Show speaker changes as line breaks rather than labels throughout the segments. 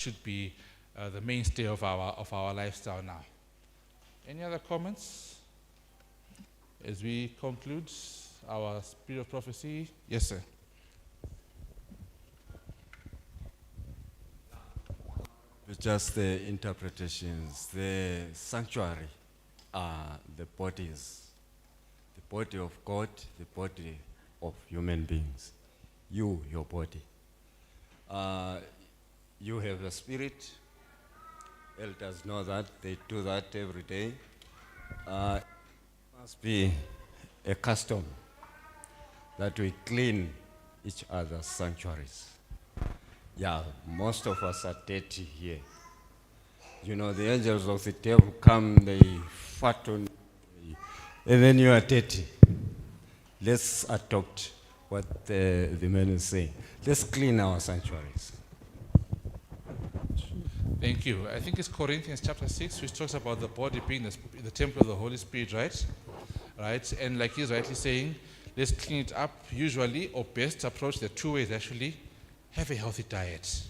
should be the mainstay of our lifestyle now. Any other comments as we conclude our spirit of prophecy? Yes, sir.
Just the interpretations. The sanctuary are the bodies, the body of God, the body of human beings. You, your body. You have a spirit. Elders know that. They do that every day. It must be a custom that we clean each other's sanctuaries. Yeah, most of us are dirty here. You know, the angels of the devil come, they fart on you, and then you are dirty. Let's adopt what the man is saying. Let's clean our sanctuaries.
Thank you. I think it's Corinthians chapter 6, which talks about the body being the temple of the Holy Spirit, right? Right? And like he's rightly saying, let's clean it up. Usually, or best approach, there are two ways actually. Have a healthy diet.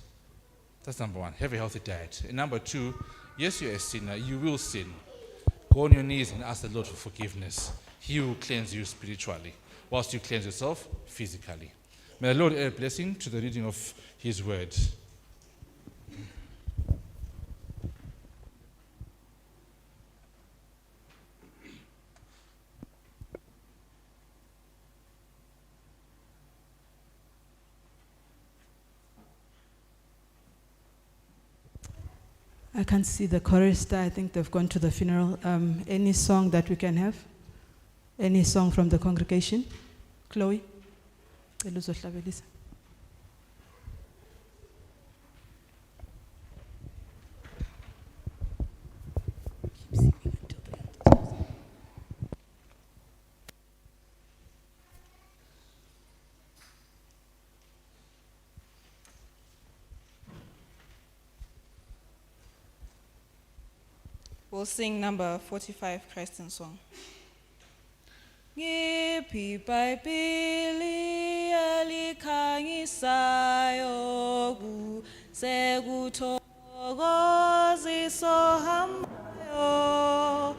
That's number one. Have a healthy diet. And number two, yes, you're a sinner. You will sin. Go on your knees and ask the Lord for forgiveness. He will cleanse you spiritually, whilst you cleanse yourself physically. May the Lord add a blessing to the reading of His word.
I can't see the chorister. I think they've gone to the funeral. Any song that we can have? Any song from the congregation? Chloe?
We'll sing number 45, Christ in Song. Ngiphi iBhayibheli elikhangisayo kusekuthokozisa hambayo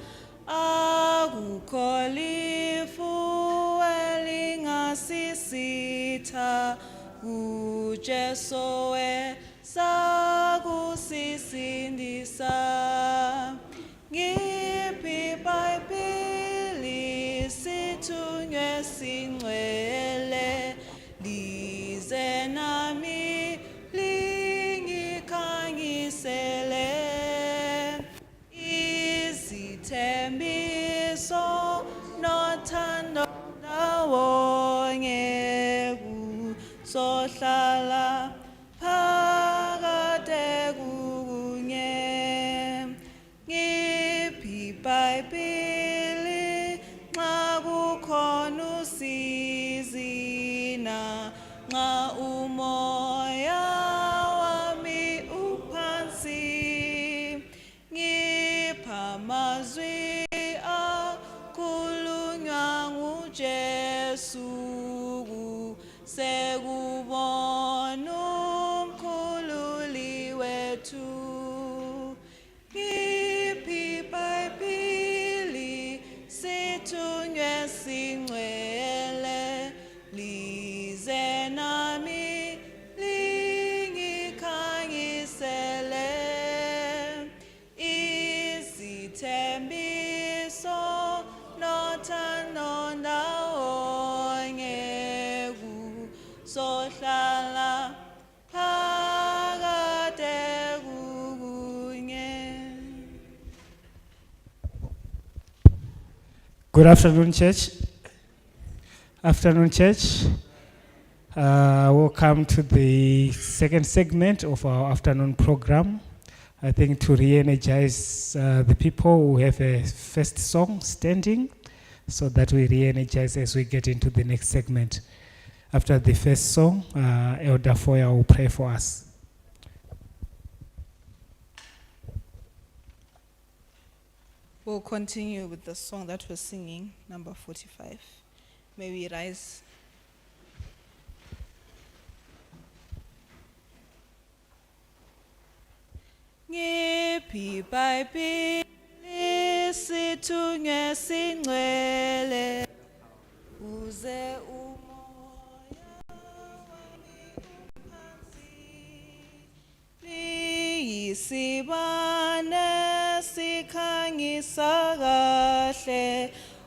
akukho lifu elingasisitha uJesu sakusisindisa. Ngiphi iBhayibheli sithunywe singcwele lize nami lingikhangisele izithembiso nothando ndawonye kuzohlala phakade kunye. iBhayibheli nxa kukhona usizi na nxa umoya wami uphansi ngipha amazwi akhulunywa nguJesu sekubona umkhululi wethu. Sithunywe singcwele lize nami lingikhangisele izithembiso nothando ndawonye kuzohlala phakade kunye.
Good afternoon, church. Afternoon, church. Welcome to the second segment of our afternoon program. I think to re-energize the people who have a first song standing, so that we re-energize as we get into the next segment. After the first song, Elder Foya will pray for us.
We'll continue with the song that we're singing, number 45. May we rise. Ngiphi iBhayibheli sithunywe singcwele uze umoya phansi liyisibane sikhanyisa kahle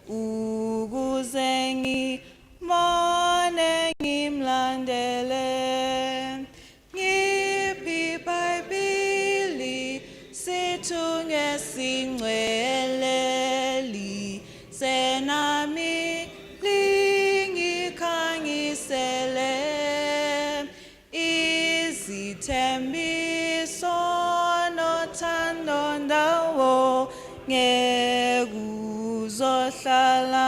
ukuze ngimone ngimlandele ngiphi iBhayibheli sithunywe singcwele lisenami lingikhangisele izithembiso nothando ndawo ngekuzohlala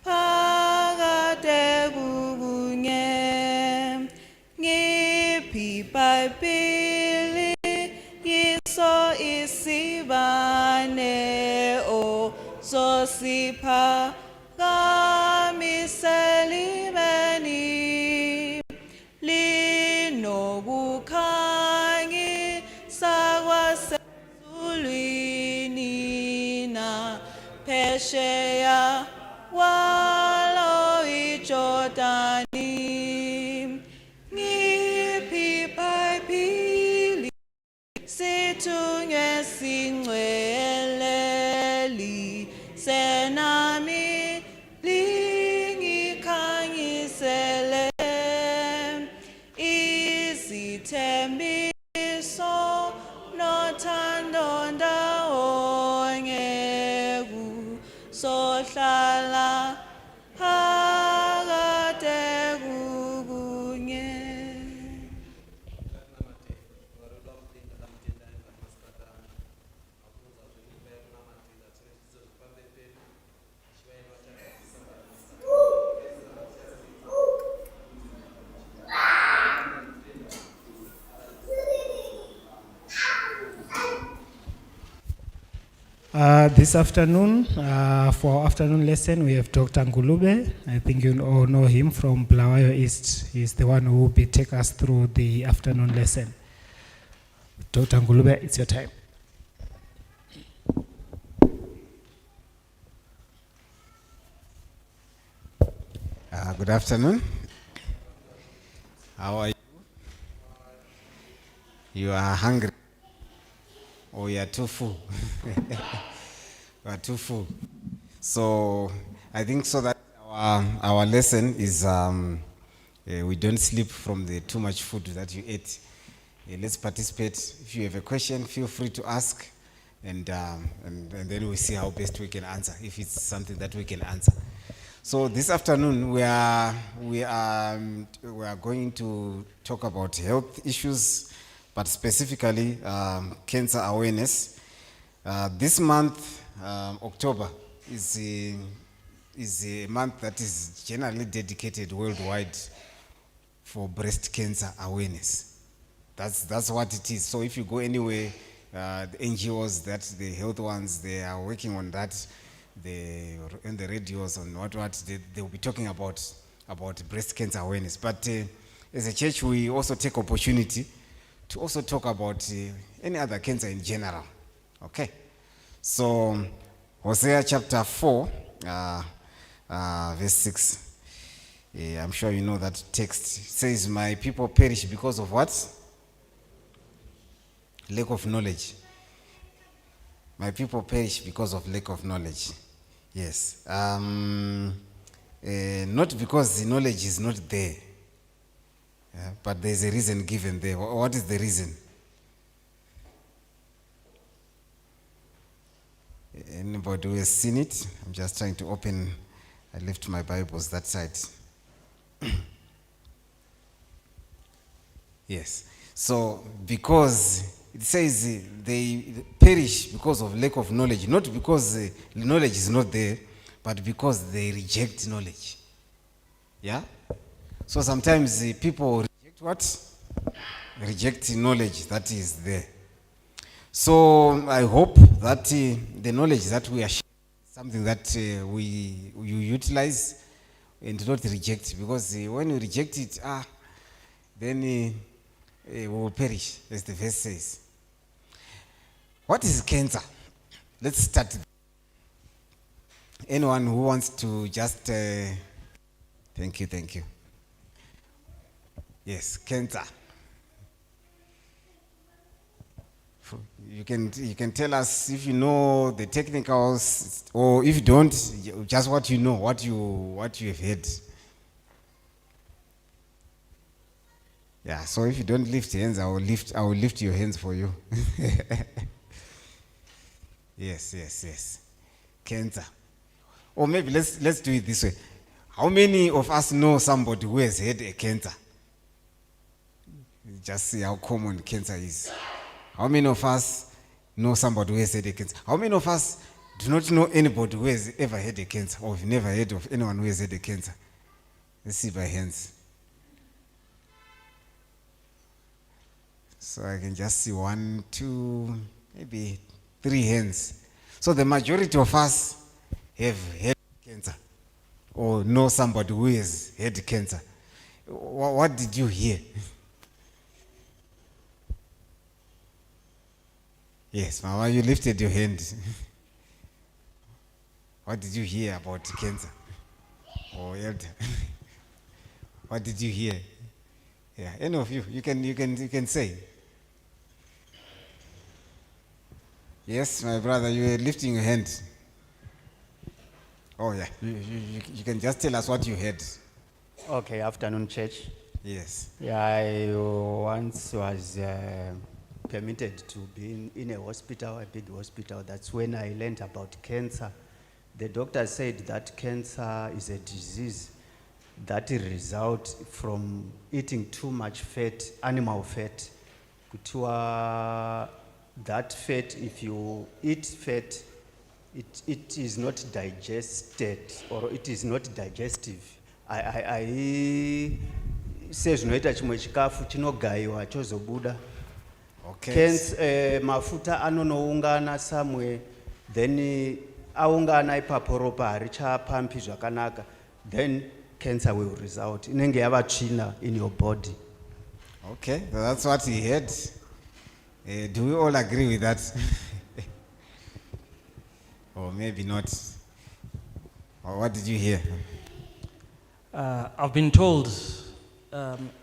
phakade kukunye ngiphi iBhayibheli yiso isibane ozosiphakamiselibeni linokukhanyisa kwasezulwini naphesheya kwalo iJordani ngiphi iBhayibheli sithunywe singcwele lisenami lingikhangisele izithembiso nothando ndawonye kuzohlala phakade kukunye.
This afternoon, for our afternoon lesson, we have Dr. Ngulube. I think you all know him from Bulawayo East. He's the one who will be take us through the afternoon lesson. Dr. Ngulube, it's your time.
Good afternoon. How are you? You are hungry? Or you are too full? You are too full. So I think so that our lesson is we don't sleep from the too much food that you ate. Let's participate. If you have a question, feel free to ask, and then we see how best we can answer, if it's something that we can answer. So this afternoon we are going to talk about health issues, but specifically cancer awareness. This month, October, is a month that is generally dedicated worldwide for breast cancer awareness. That's what it is. So if you go anywhere, the NGOs, the health ones, they are working on that. In the radios and what they will be talking about breast cancer awareness. But as a church, we also take opportunity to also talk about any other cancer in general. Okay. So Hosea chapter 4, verse 6. I'm sure you know that text. It says, "My people perish because of what? Lack of knowledge." My people perish because of lack of knowledge. Yes. Not because the knowledge is not there, but there's a reason given there. What is the reason? Anybody who has seen it? I'm just trying to open. I left my Bibles that side. Yes. So, because it says they perish because of lack of knowledge, not because the knowledge is not there, but because they reject knowledge. Yeah? So sometimes people reject what? Reject knowledge that is there. So I hope that the knowledge that we are sharing is something that we utilize and not reject, because when we reject it, then we will perish, as the verse says.
What is cancer? Let's start. Anyone who wants to just, thank you. Yes, cancer. You can tell us if you know the technicals, or if you don't, just what you know, what you have heard. Yeah, so if you don't lift hands, I will lift your hands for you. Yes. Cancer. Or maybe let's do it this way. How many of us know somebody who has had a cancer? Just see how common cancer is. How many of us know somebody who has had a cancer? How many of us do not know anybody who has ever had a cancer, or have never heard of anyone who has had a cancer? Let's see by hands. So I can just see 1, 2, maybe 3 hands. So the majority of us have had cancer, or know somebody who has had cancer. What did you hear? Yes, Mama, you lifted your hand. What did you hear about cancer? Or elder? What did you hear? Yeah, any of you can say. Yes, my brother, you were lifting your hand. Oh yeah, you can just tell us what you heard.
Okay, afternoon, church.
Yes.
Yeah, I once was permitted to be in a hospital, a big hospital. That's when I learned about cancer. The doctor said that cancer is a disease that results from eating too much fat, animal fat. That fat, if you eat fat, it is not digested, or it is not digestive. I say zvinoita chimwe chikafu chinogaiwa chozobuda.
Okay.
Mafuta anonoungana somewhere, then aungana ipapo ropa harichapampi zvakanaka, then cancer will result. Inenge yava tsvina in your body.
Okay, so that's what he had. Do we all agree with that? Or maybe not. Or what did you hear?
I've been told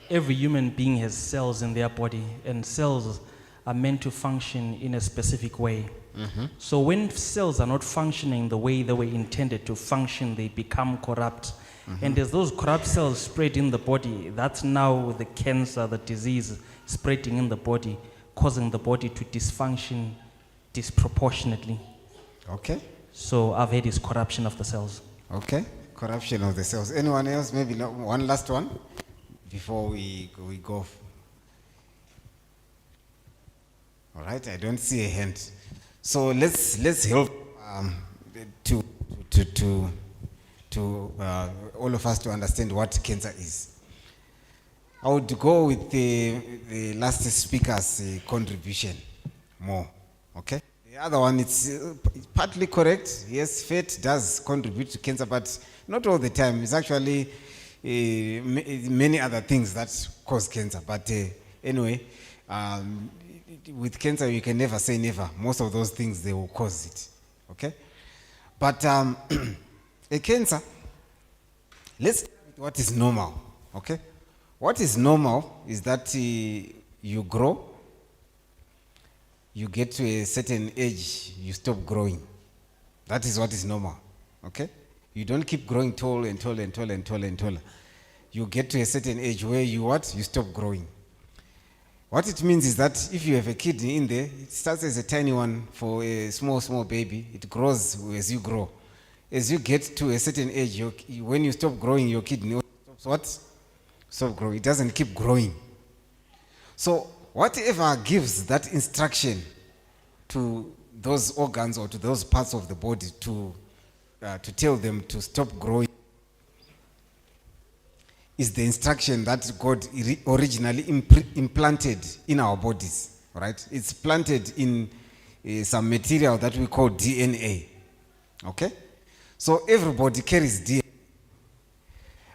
every human being has cells in their body, and cells are meant to function in a specific way.
Mm-hmm.
So when cells are not functioning the way they were intended to function, they become corrupt.
Mm-hmm.
And as those corrupt cells spread in the body, that's now the cancer, the disease spreading in the body, causing the body to dysfunction disproportionately.
Okay.
So I've had this corruption of the cells.
Okay, corruption of the cells. Anyone else? Maybe one last one before we go. All right, I don't see a hand. So let's help to all of us to understand what cancer is. I would go with the last speaker's contribution more. Okay. The other one, it's partly correct. Yes, fat does contribute to cancer, but not all the time. It's actually many other things that cause cancer. But anyway, with cancer, you can never say never. Most of those things, they will cause it. Okay? But a cancer, let's start with what is normal. Okay? What is normal is that you grow. You get to a certain age, you stop growing. That is what is normal, okay? You don't keep growing tall and tall and tall and tall and taller. You get to a certain age where you stop growing. What it means is that if you have a kidney in there, it starts as a tiny one for a small baby. It grows as you grow. As you get to a certain age, when you stop growing, your kidney stops what? Stop growing. It doesn't keep growing. So whatever gives that instruction to those organs or to those parts of the body to tell them to stop growing is the instruction that God originally implanted in our bodies, right? It's planted in some material that we call DNA, okay? So everybody carries DNA.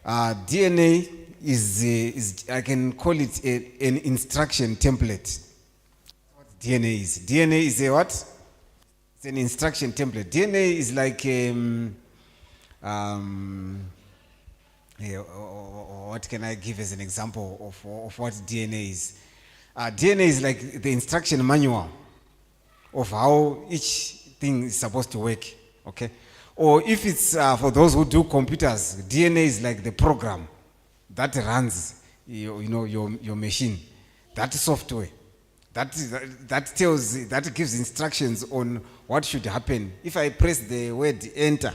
DNA is I can call it an instruction template. What DNA is. DNA is a what? It's an instruction template. DNA is like what can I give as an example of what DNA is? DNA is like the instruction manual of how each thing is supposed to work, okay? Or if it's for those who do computers, DNA is like the program that runs your machine, that software, that gives instructions on what should happen. If I press the word enter,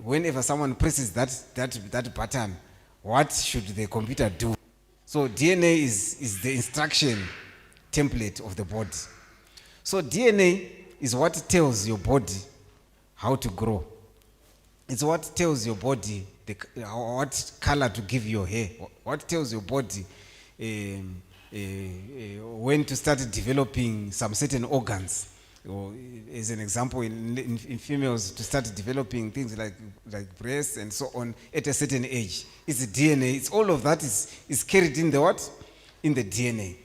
whenever someone presses that button, what should the computer do? So DNA is the instruction template of the body. So DNA is what tells your body how to grow. It's what tells your body what color to give your hair. What tells your body when to start developing some certain organs. Or as an example, in females, to start developing things like breasts and so on at a certain age. It's the DNA. It's all of that is carried in the what? In the DNA.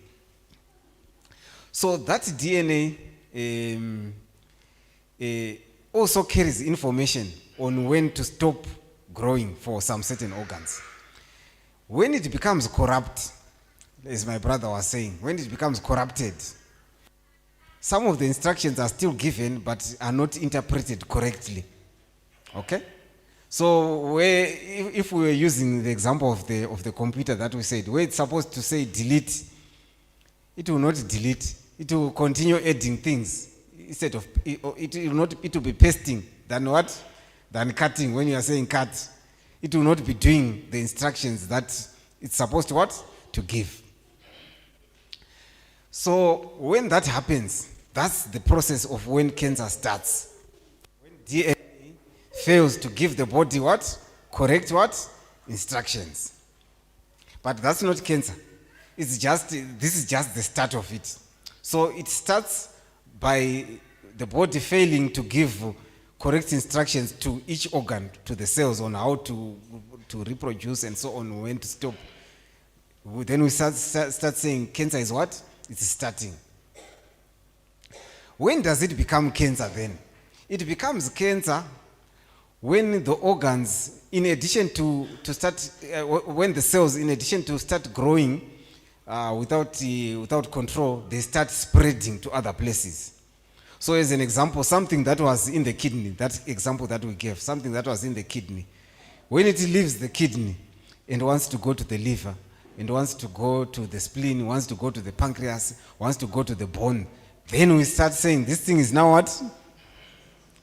So that DNA also carries information on when to stop growing for some certain organs. When it becomes corrupt, as my brother was saying, when it becomes corrupted, some of the instructions are still given but are not interpreted correctly. Okay? So if we were using the example of the computer that we said, where it's supposed to say delete, it will not delete. It will continue adding things instead of it will be pasting than what? Than cutting. When you are saying cut, it will not be doing the instructions that it's supposed to what? To give. So when that happens, that's the process of when cancer starts. When DNA fails to give the body what? Correct what? Instructions. But that's not cancer. This is just the start of it. So it starts by the body failing to give correct instructions to each organ, to the cells on how to reproduce and so on, when to stop. Then we start saying cancer is what? It's starting. When does it become cancer then? It becomes cancer when the organs, in addition to start, when the cells, in addition to start growing without control, they start spreading to other places. So as an example, something that was in the kidney, that example that we gave, something that was in the kidney, when it leaves the kidney and wants to go to the liver, and wants to go to the spleen, wants to go to the pancreas, wants to go to the bone, then we start saying this thing is now what?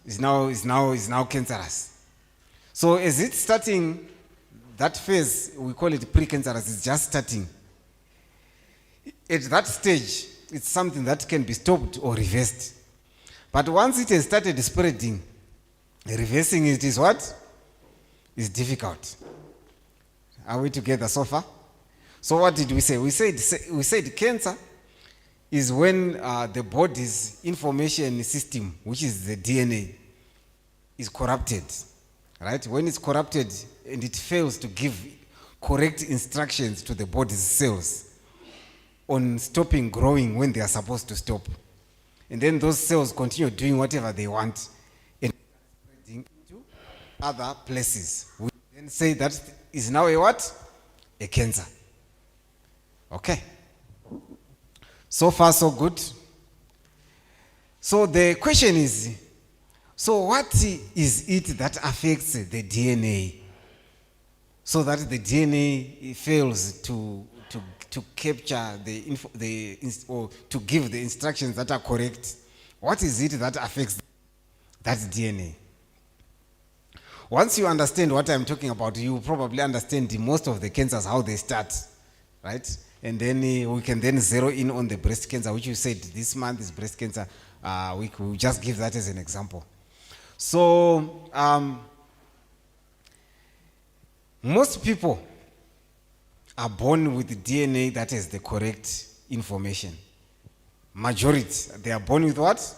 Is now cancerous. So as it's starting, that phase, we call it precancerous, it's just starting. At that stage, it's something that can be stopped or reversed. But once it has started spreading, reversing it is what? Is difficult. Are we together so far? So what did we say? We said cancer is when the body's information system, which is the DNA, is corrupted. Right? When it's corrupted and it fails to give correct instructions to the body's cells on stopping growing when they are supposed to stop. And then those cells continue doing whatever they want and spreading into other places. We then say that is now a what? A cancer. Okay. So far, so good. So the question is, so what is it that affects the DNA so that the DNA fails to capture or to give the instructions that are correct? What is it that affects that DNA? Once you understand what I'm talking about, you probably understand most of the cancers, how they start, right? And then we can then zero in on the breast cancer, which you said this month is breast cancer. We will just give that as an example. So most people are born with the DNA that has the correct information. Majority, they are born with what?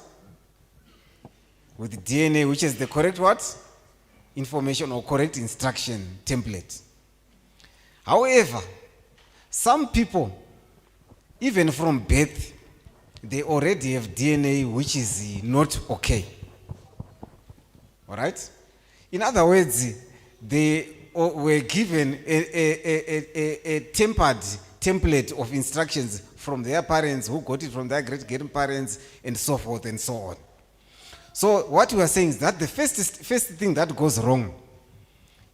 With the DNA which is the correct what? Information or correct instruction template. However, some people even from birth, they already have DNA which is not okay. All right? In other words, they were given a tempered template of instructions from their parents, who got it from their great-grandparents, and so forth and so on. So what we are saying is that the first thing that goes wrong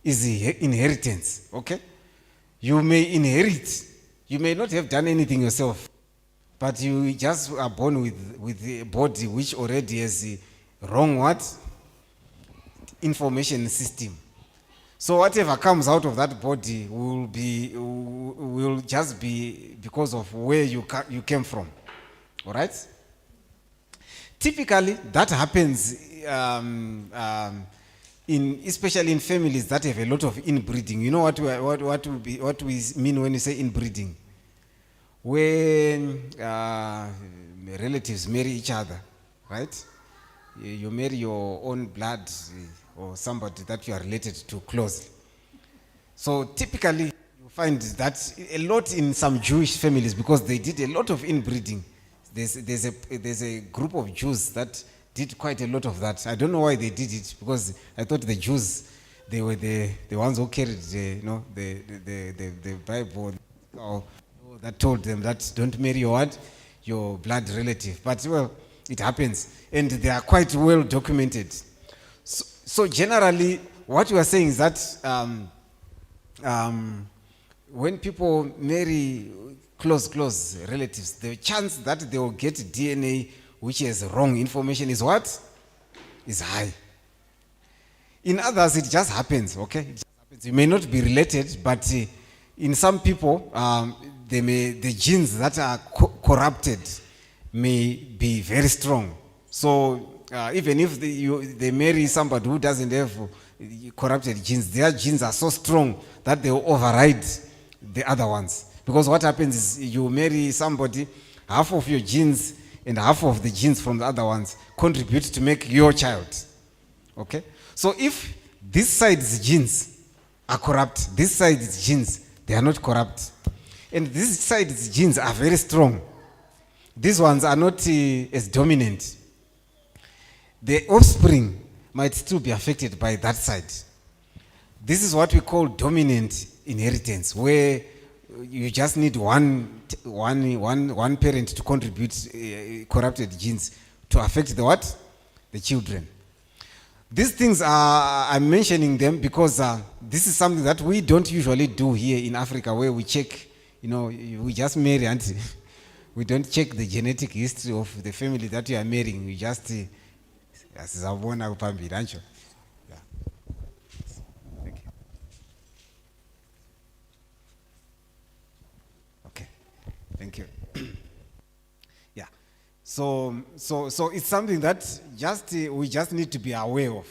is inheritance, okay? You may inherit. You may not have done anything yourself, but you just are born with a body which already has a wrong what? Information system. So whatever comes out of that body will just be because of where you came from. All right? Typically, that happens especially in families that have a lot of inbreeding. You know what we mean when we say inbreeding? When relatives marry each other, right? You marry your own blood or somebody that you are related to closely. So typically, you find that a lot in some Jewish families, because they did a lot of inbreeding. There's a group of Jews that did quite a lot of that. I don't know why they did it, because I thought the Jews, they were the ones who carried the Bible, or that told them that don't marry your blood relative. But well, it happens, and they are quite well documented. So generally, what we are saying is that when people marry close relatives, the chance that they will get DNA which has wrong information is what? Is high. In others, it just happens, okay? It just happens. You may not be related, but in some people, the genes that are corrupted may be very strong. So even if they marry somebody who doesn't have corrupted genes, their genes are so strong that they will override the other ones. Because what happens is you marry somebody, half of your genes and half of the genes from the other ones contribute to make your child. Okay? So if this side's genes are corrupt, this side's genes, they are not corrupt. And this side's genes are very strong. These ones are not as dominant. The offspring might still be affected by that side. This is what we call dominant inheritance, where you just need one parent to contribute corrupted genes to affect the children. These things I'm mentioning them because this is something that we don't usually do here in Africa, where we check, we just marry and we don't check the genetic history of the family that you are marrying. We just yeah. Thank you. Okay. Thank you. Yeah. So it's something that we just need to be aware of.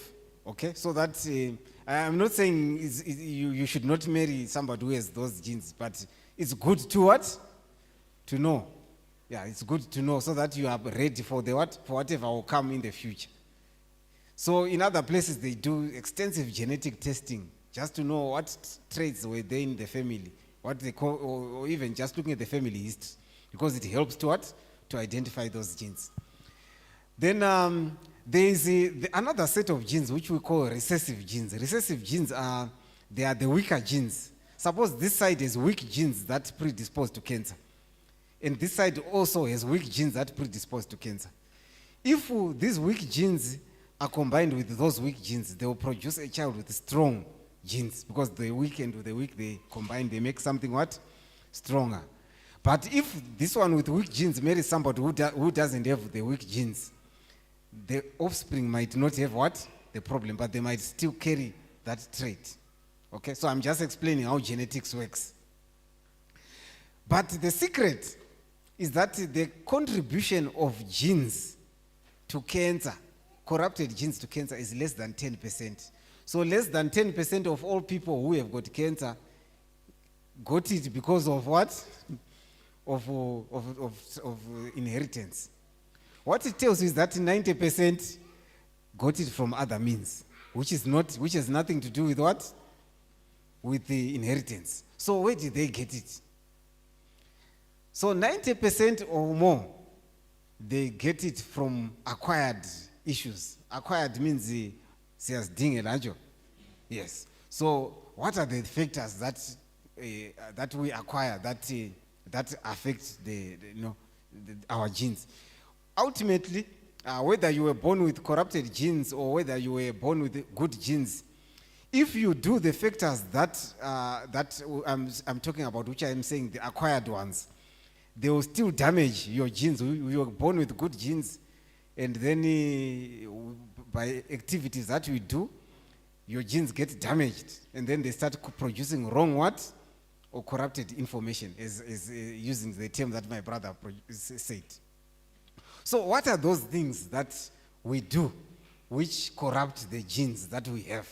Okay. So that I'm not saying you should not marry somebody who has those genes, but it's good to to know. Yeah, it's good to know so that you are ready for for whatever will come in the future. So in other places, they do extensive genetic testing just to know what traits were there in the family, what they call, or even just looking at the family history, because it helps to identify those genes. Then there is another set of genes which we call recessive genes. Recessive genes they are the weaker genes. Suppose this side has weak genes that predispose to cancer, and this side also has weak genes that predispose to cancer. If these weak genes are combined with those weak genes, they will produce a child with strong genes, because the weak and the weak, they combine, they make something stronger. But if this one with weak genes marries somebody who doesn't have the weak genes, the offspring might not have the problem, but they might still carry that trait. Okay, so I'm just explaining how genetics works. But the secret is that the contribution of genes to cancer, corrupted genes to cancer, is less than 10%. So less than 10% of all people who have got cancer got it because of what? Of inheritance. What it tells you is that 90% got it from other means, which has nothing to do with what? With the inheritance. So where did they get it? So 90% or more, they get it from acquired issues. Acquired means siyazidinga lajo. Yes. So what are the factors that we acquire that affect our genes? Ultimately, whether you were born with corrupted genes or whether you were born with good genes, if you do the factors that I'm talking about, which I'm saying the acquired ones, they will still damage your genes. You were born with good genes, and then by activities that we do, your genes get damaged, and then they start producing wrong what? Or corrupted information, is using the term that my brother said. So what are those things that we do which corrupt the genes that we have,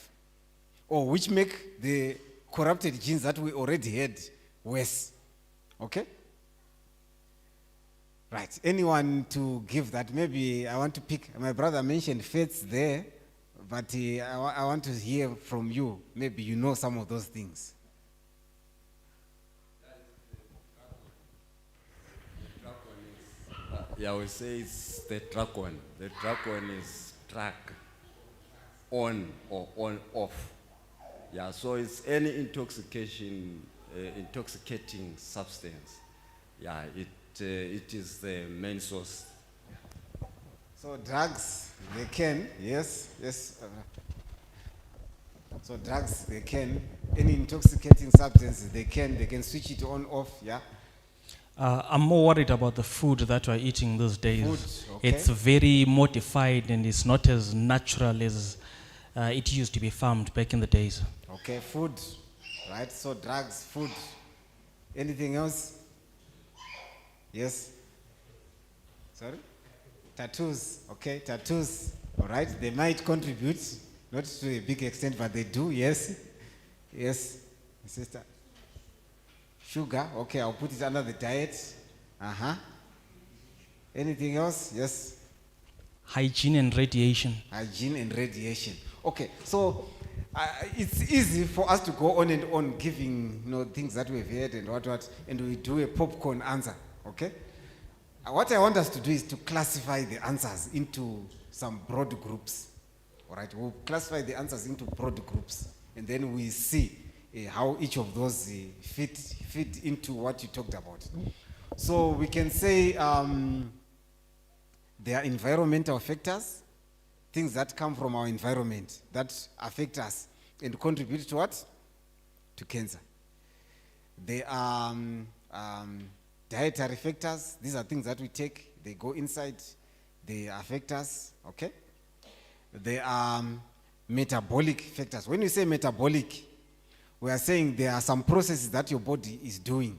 or which make the corrupted genes that we already had worse? Okay? Right. Anyone to give that? Maybe I want to pick. My brother mentioned faiths there, but I want to hear from you. Maybe you know some of those things.
Yeah, we say it's the track one. The track one is track on or on off. Yeah, so it's any intoxicating substance. Yeah, it is the main source.
So drugs, they can, yes. So drugs, they can. Any intoxicating substance, they can switch it on, off, yeah.
I'm more worried about the food that we're eating these days.
Food, okay.
It's very modified and it's not as natural as it used to be farmed back in the days.
Okay, food, right? So drugs, food. Anything else? Yes? Sorry? Tattoos, okay, tattoos, all right? They might contribute, not to a big extent, but they do, yes? Yes, sister? Sugar, okay, I'll put it under the diet. Anything else? Yes?
Hygiene and radiation.
Hygiene and radiation. Okay, so it's easy for us to go on and on giving things that we've heard and what, and we do a popcorn answer, okay? What I want us to do is to classify the answers into some broad groups, all right? We'll classify the answers into broad groups, and then we see how each of those fit into what you talked about. So we can say there are environmental factors, things that come from our environment that affect us and contribute to what? To cancer. There are dietary factors. These are things that we take. They go inside. They affect us, okay? There are metabolic factors. When we say metabolic, we are saying there are some processes that your body is doing,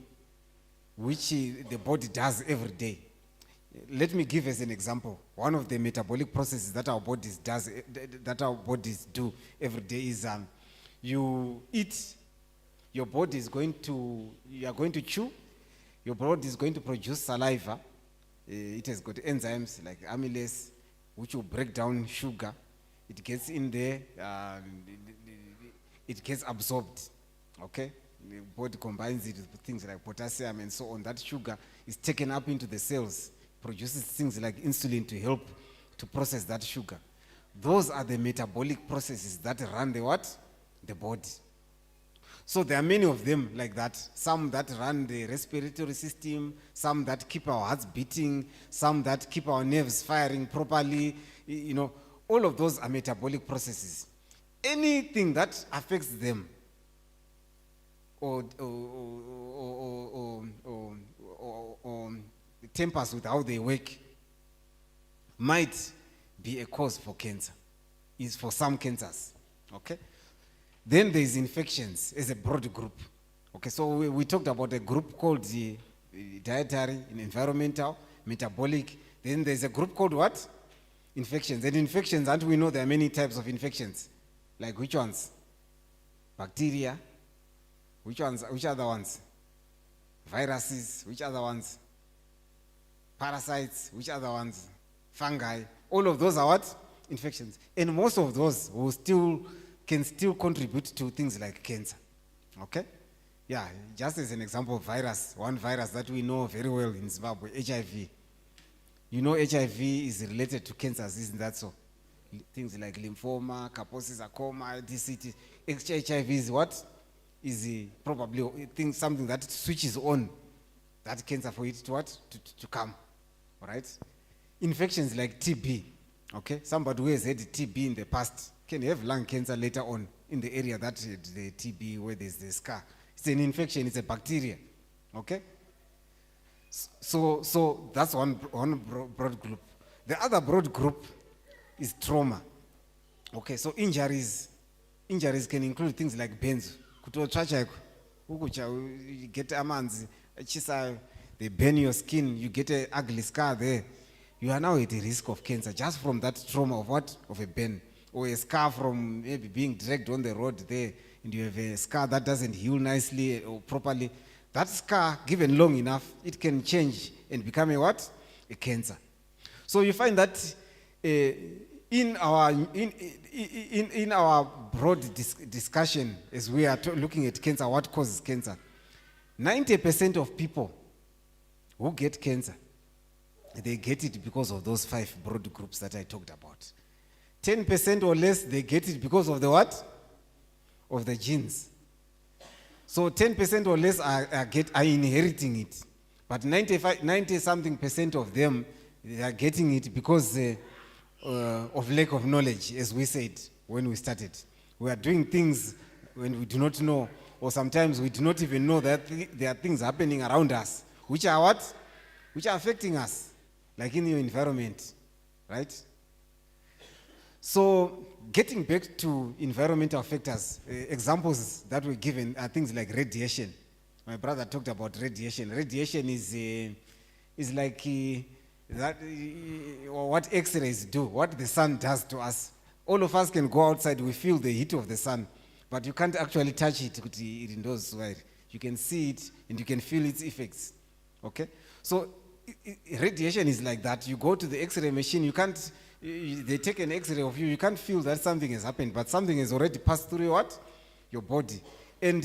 which the body does every day. Let me give as an example. One of the metabolic processes that our bodies do every day is you eat, you are going to chew, your body is going to produce saliva. It has got enzymes like amylase, which will break down sugar. It gets in there, it gets absorbed, okay? The body combines it with things like potassium and so on. That sugar is taken up into the cells, produces things like insulin to help to process that sugar. Those are the metabolic processes that run the what? The body. So there are many of them like that. Some that run the respiratory system, some that keep our hearts beating, some that keep our nerves firing properly. All of those are metabolic processes. Anything that affects them or tempers with how they work might be a cause for cancer, is for some cancers, okay? Then there's infections as a broad group. Okay, so we talked about a group called the dietary, environmental, metabolic. Then there's a group called what? Infections. And infections, and we know there are many types of infections. Like which ones? Bacteria. Which other ones? Viruses. Which other ones? Parasites. Which other ones? Fungi. All of those are what? Infections. And most of those can still contribute to things like cancer. Okay? Yeah, just as an example, virus, one virus that we know very well in Zimbabwe, HIV. You know HIV is related to cancers, isn't that so? Things like lymphoma, Kaposi sarcoma, DCT. HIV is what? Is probably something that switches on that cancer for it to what? To come, all right? Infections like TB, okay? Somebody who has had TB in the past can have lung cancer later on in the area that the TB, where there's the scar. It's an infection, it's a bacteria, okay? So that's one broad group. The other broad group is trauma. Okay, so injuries can include things like burns. You get amanzi, they burn your skin, you get an ugly scar there. You are now at a risk of cancer just from that trauma of what? Of a burn. Or a scar from maybe being dragged on the road there, and you have a scar that doesn't heal nicely or properly. That scar, given long enough, it can change and become a what? A cancer. So you find that in our broad discussion, as we are looking at cancer, what causes cancer? 90% of people who get cancer, they get it because of those 5 broad groups that I talked about. 10% or less, they get it because of the what? Of the genes. So 10% or less are inheriting it. But 90-something% of them, they are getting it because of lack of knowledge, as we said when we started. We are doing things when we do not know, or sometimes we do not even know that there are things happening around us, which are what? Which are affecting us, like in your environment, right? So getting back to environmental factors, examples that were given are things like radiation. My brother talked about radiation. Radiation is like what X-rays do, what the sun does to us. All of us can go outside, we feel the heat of the sun, but you can't actually touch it in those ways. You can see it and you can feel its effects. Okay? So radiation is like that. You go to the X-ray machine, you can't. They take an X-ray of you, you can't feel that something has happened, but something has already passed through what? Your body. And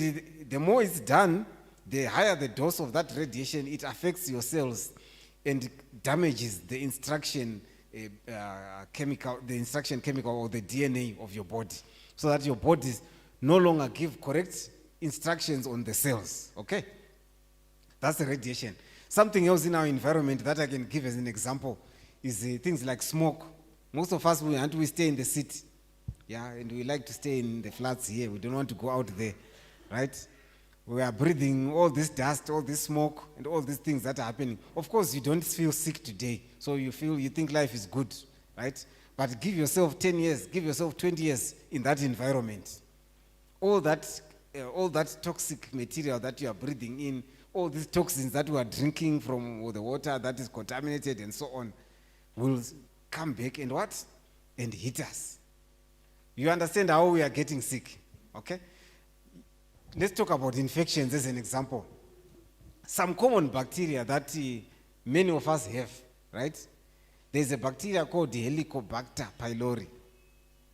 the more it's done, the higher the dose of that radiation, it affects your cells and damages the instruction chemical or the DNA of your body, so that your body no longer give correct instructions on the cells, okay? That's the radiation. Something else in our environment that I can give as an example is things like smoke. Most of us, we stay in the city, yeah, and we like to stay in the flats here. We don't want to go out there, right? We are breathing all this dust, all this smoke, and all these things that are happening. Of course, you don't feel sick today, so you think life is good, right? But give yourself 10 years, give yourself 20 years in that environment. All that toxic material that you are breathing in, all these toxins that we are drinking from the water that is contaminated and so on, will come back and what? And hit us. You understand how we are getting sick, okay? Let's talk about infections as an example. Some common bacteria that many of us have, right? There's a bacteria called the Helicobacter pylori.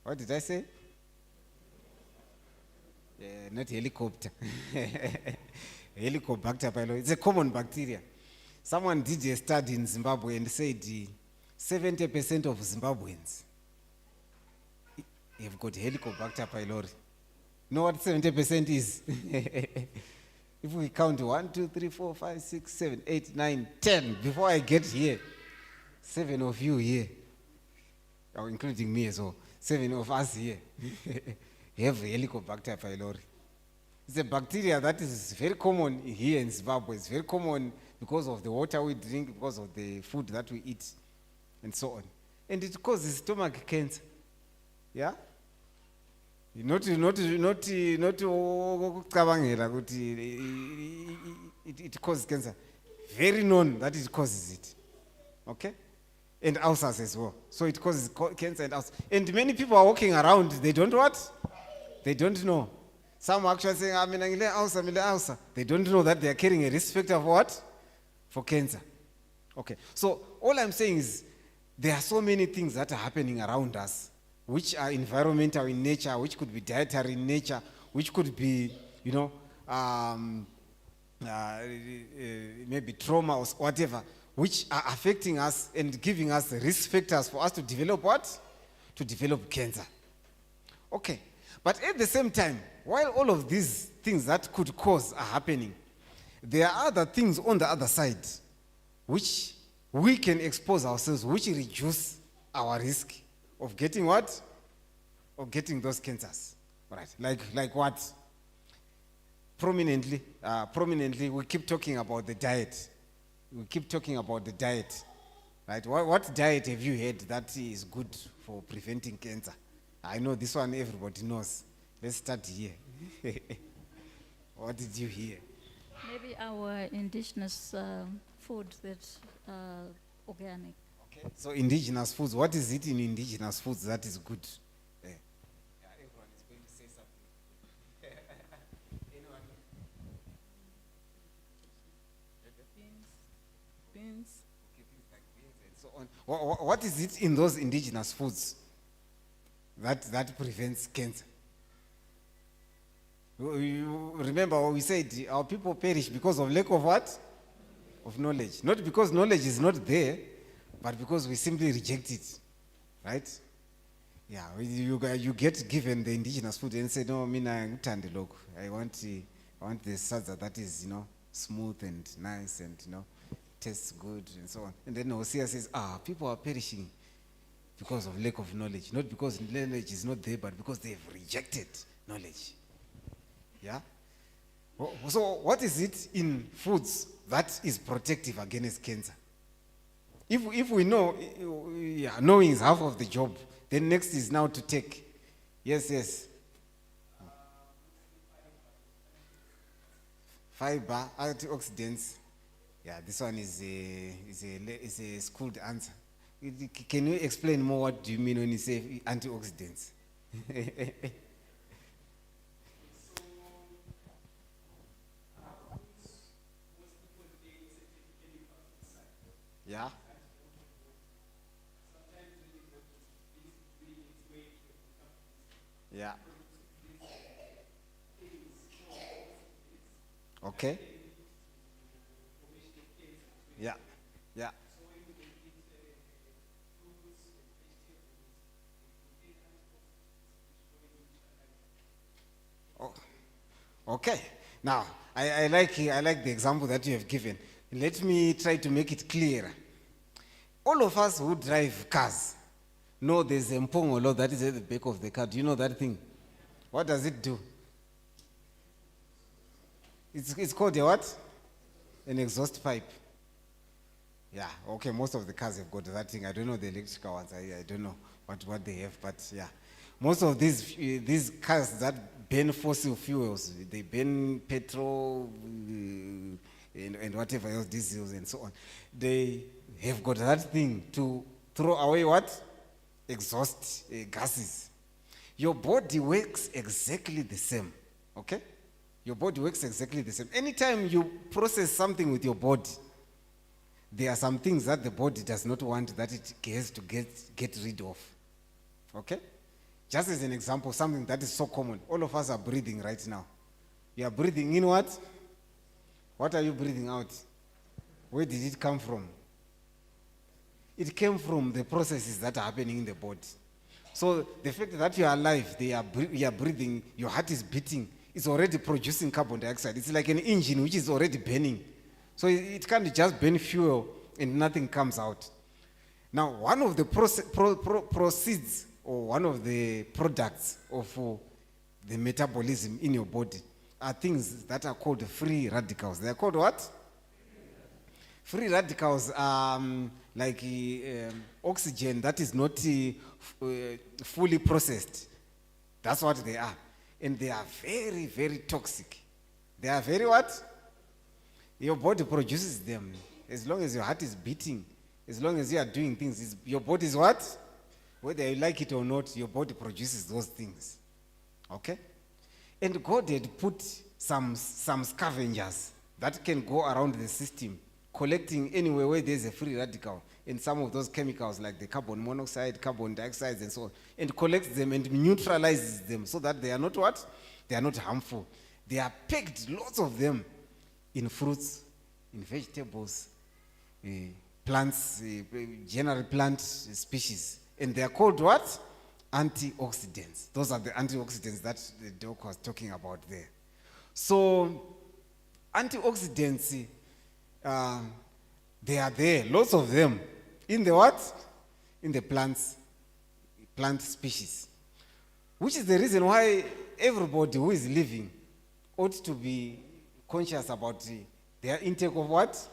What did I say? Not helicopter. Helicobacter pylori. It's a common bacteria. Someone did a study in Zimbabwe and said 70% of Zimbabweans have got Helicobacter pylori. Know what 70% is? If we count 1, 2, 3, 4, 5, 6, 7, 8, 9, 10, before I get here, 7 of you here, including me as well, 7 of us here have Helicobacter pylori. It's a bacteria that is very common here in Zimbabwe. It's very common because of the water we drink, because of the food that we eat, and so on. And it causes stomach cancer. Yeah? Not it causes cancer. Very known that it causes it. Okay? And ulcers as well. So it causes cancer and ulcers. And many people are walking around, they don't what? They don't know. Some are actually saying, I'm in ulcer. They don't know that they are carrying a risk factor for what? For cancer. Okay. So all I'm saying is there are so many things that are happening around us, which are environmental in nature, which could be dietary in nature, which could be, maybe trauma or whatever, which are affecting us and giving us risk factors for us to develop what? To develop cancer. Okay. But at the same time, while all of these things that could cause are happening, there are other things on the other side which we can expose ourselves, which reduce our risk of getting what? Of getting those cancers. Right. Like what? Prominently, we keep talking about the diet. We keep talking about the diet. Right? What diet have you had that is good for preventing cancer? I know this one everybody knows. Let's start here. What did you hear?
Maybe our indigenous foods that are organic.
Okay. So indigenous foods, what is it in indigenous foods that is good? Yeah, everyone is going to say something. Anyone?
Beans.
Okay, things like beans and so on. What is it in those indigenous foods that prevents cancer? You remember what we said, our people perish because of lack of what? Of knowledge. Not because knowledge is not there, but because we simply reject it. Right? Yeah, you get given the indigenous food and say, no, I want the salsa that is, smooth and nice and, tastes good and so on. And then Hosea says, people are perishing because of lack of knowledge. Not because knowledge is not there, but because they've rejected knowledge. Yeah? So what is it in foods that is protective against cancer? If we know, knowing is half of the job, then next is now to take. Yes. Fiber, antioxidants. Yeah, this one is a schooled answer. Can you explain more what do you mean when you say antioxidants? Yeah. Yeah. Okay. Yeah. Yeah. Oh. Okay. Now, I like the example that you have given. Let me try to make it clearer. All of us who drive cars know there's a mpongolo that is at the back of the car. Do you know that thing? What does it do? It's called a what? An exhaust pipe. Yeah, okay, most of the cars have got that thing. I don't know the electrical ones. I don't know what they have, but yeah. Most of these cars that burn fossil fuels, they burn petrol, and whatever else, diesels and so on, they have got that thing to throw away what? Exhaust gases. Your body works exactly the same, okay? Your body works exactly the same. Anytime you process something with your body, there are some things that the body does not want that it has to get rid of, okay? Just as an example, something that is so common. All of us are breathing right now. You are breathing in what? What are you breathing out? Where did it come from? It came from the processes that are happening in the body. So the fact that you are alive, you are breathing, your heart is beating, it's already producing carbon dioxide. It's like an engine which is already burning. So it can't just burn fuel and nothing comes out. Now, one of the proceeds or one of the products of the metabolism in your body are things that are called free radicals. They are called what? Free radicals are like oxygen that is not fully processed. That's what they are. And they are very, very toxic. They are very what? Your body produces them. As long as your heart is beating, as long as you are doing things, your body is what? Whether you like it or not, your body produces those things. Okay? And God had put some scavengers that can go around the system, collecting anywhere where there's a free radical, and some of those chemicals like the carbon monoxide, carbon dioxide, and so on, and collects them and neutralizes them so that they are not what? They are not harmful. They are packed, lots of them, in fruits, in vegetables, plants, general plant species. And they are called what? Antioxidants. Those are the antioxidants that the doc was talking about there. So, antioxidants, they are there, lots of them. In the what? In the plants, plant species. Which is the reason why everybody who is living ought to be conscious about their intake of what?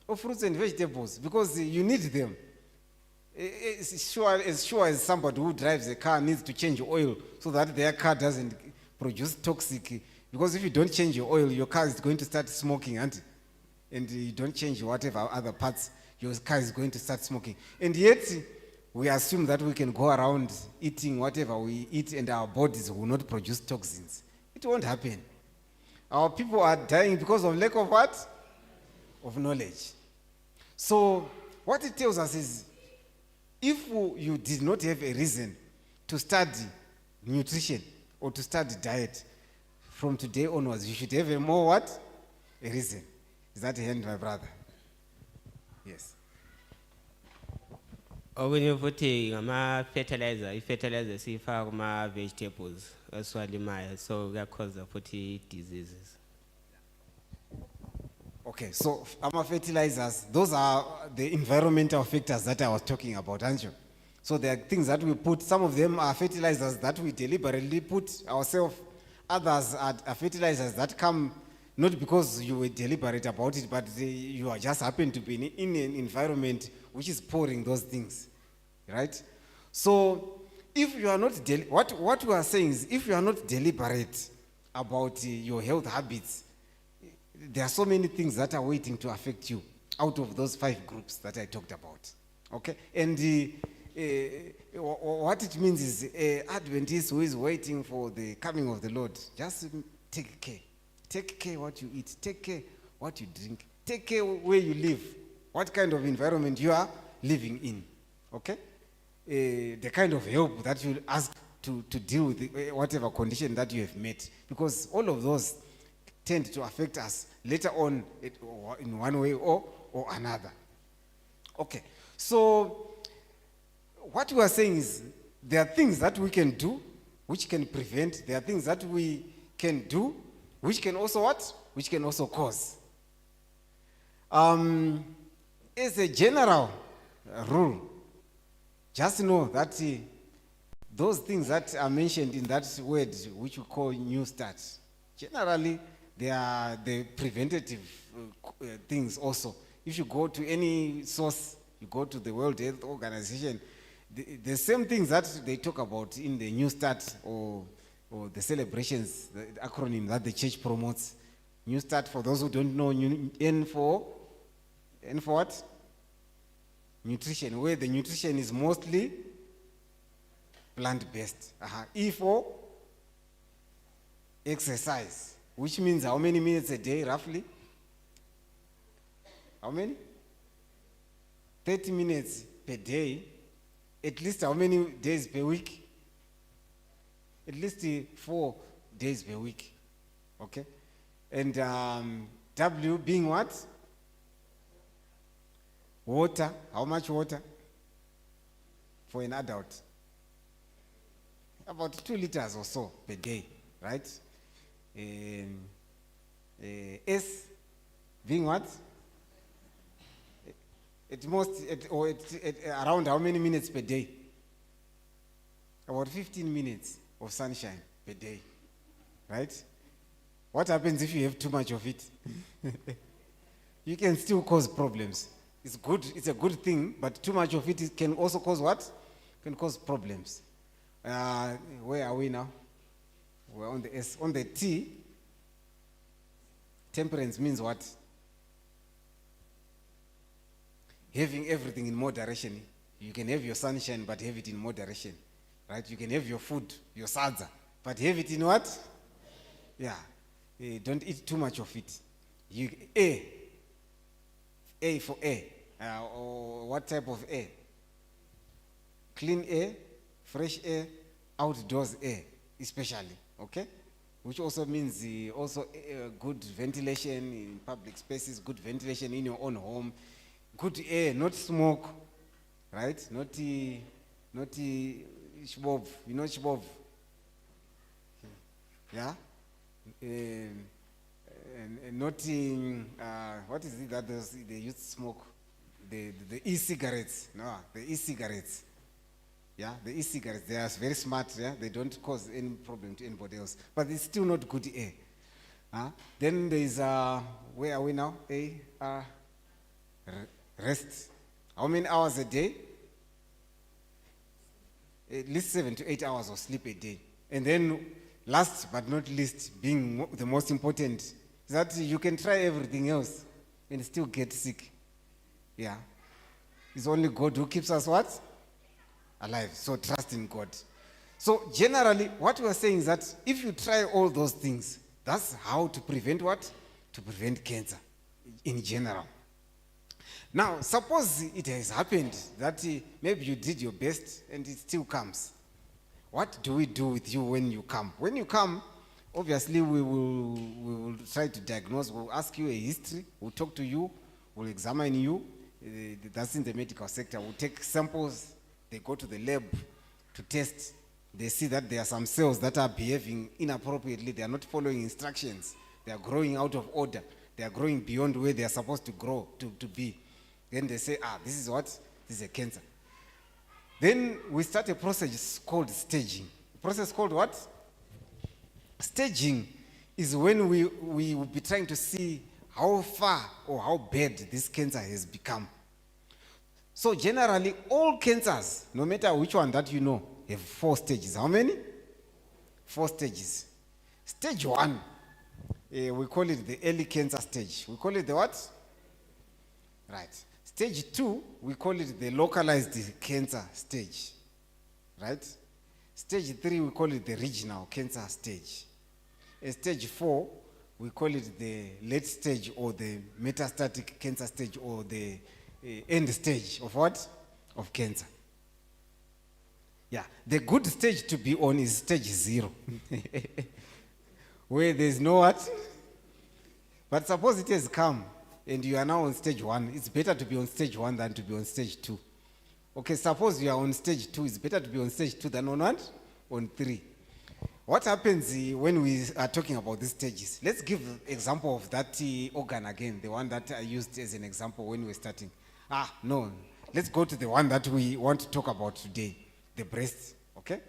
Of fruits and vegetables, because you need them. As sure as somebody who drives a car needs to change oil so that their car doesn't produce toxic. Because if you don't change your oil, your car is going to start smoking, and you don't change whatever other parts, your car is going to start smoking. And yet, we assume that we can go around eating whatever we eat and our bodies will not produce toxins. It won't happen. Our people are dying because of lack of what? Of knowledge. So, what it tells us is, if you did not have a reason to study nutrition or to study diet, from today onwards, you should have a more what? A reason. Is that a hand, my brother? Yes.
Okunye futhi ngama-fertilizer, i-fertilizer siyifaka kuma-vegetables esiwalimayo, so kuyakhoza futhi diseases.
Okay, so fertilizers, those are the environmental factors that I was talking about, aren't you? So there are things that we put, some of them are fertilizers that we deliberately put ourselves, others are fertilizers that come not because you were deliberate about it, but you are just happen to be in an environment which is pouring those things, right? So if you are not, what we are saying is, if you are not deliberate about your health habits, there are so many things that are waiting to affect you out of those 5 groups that I talked about, okay? And what it means is, Adventist who is waiting for the coming of the Lord, just take care. Take care what you eat. Take care what you drink. Take care where you live. What kind of environment you are living in. Okay? The kind of help that you ask to deal with whatever condition that you have met. Because all of those tend to affect us later on in one way or another. Okay. So, what we are saying is, there are things that we can do which can prevent. There are things that we can do which can also what? Which can also cause. As a general rule, just know that those things that are mentioned in that word, which we call new start, generally they are the preventative things also. If you go to any source, you go to the World Health Organization, the same things that they talk about in the new start or the celebrations, the acronym that the church promotes. New start, for those who don't know, N for what? Nutrition, where the nutrition is mostly plant-based. E for exercise, which means how many minutes a day, roughly? How many? 30 minutes per day. At least how many days per week? At least 4 days per week. Okay? And W being what? Water. How much water? For an adult? About 2 liters or so per day, right? S being what? At most, around how many minutes per day? About 15 minutes of sunshine per day, right? What happens if you have too much of it? You can still cause problems. It's good, it's a good thing, but too much of it can also cause what? Can cause problems. Where are we now? We're on the S. On the T, temperance means what? Having everything in moderation. You can have your sunshine, but have it in moderation. Right? You can have your food, your sadza, but have it in what? Yeah. Don't eat too much of it. A for air. Or what type of air? Clean air, fresh air, outdoors air, especially. Okay? which also means also good ventilation in public spaces, good ventilation in your own home, good air, not smoke, right? Not shbov, you know shbov? Yeah? And not what is it that they used to smoke? The e-cigarettes, no, the e-cigarettes. Yeah, the e-cigarettes, they are very smart, yeah? They don't cause any problem to anybody else. But it's still not good air. Then there is, where are we now? Rest. How many hours a day? At least 7 to 8 hours of sleep a day. And then, last but not least, being the most important, is that you can try everything else and still get sick. Yeah. It's only God who keeps us what? Alive. So trust in God. So generally, what we are saying is that if you try all those things, that's how to prevent what? To prevent cancer in general. Now, suppose it has happened that maybe you did your best and it still comes. What do we do with you when you come? When you come, obviously we will try to diagnose. We'll ask you a history. We'll talk to you. We'll examine you. That's in the medical sector. We'll take samples. They go to the lab to test. They see that there are some cells that are behaving inappropriately. They are not following instructions. They are growing out of order. They are growing beyond where they are supposed to grow, to be. Then they say, this is what? This is a cancer. Then we start a process called staging. A process called what? Staging is when we will be trying to see how far or how bad this cancer has become. So generally, all cancers, no matter which one that you know, have 4 stages. How many? 4 stages. Stage 1, we call it the early cancer stage. We call it the what? Right. Stage 2, we call it the localized cancer stage. Right? Stage 3, we call it the regional cancer stage. Stage 4, we call it the late stage or the metastatic cancer stage or the end stage of what? Of cancer. Yeah, the good stage to be on is stage 0. Where there's no what? But suppose it has come and you are now on stage 1, it's better to be on stage 1 than to be on stage 2. Okay, suppose you are on stage 2, it's better to be on stage 2 than on what? On 3. What happens when we are talking about these stages? Let's give an example of that organ again, the one that I used as an example when we were starting. No, let's go to the one that we want to talk about today, the breast, okay?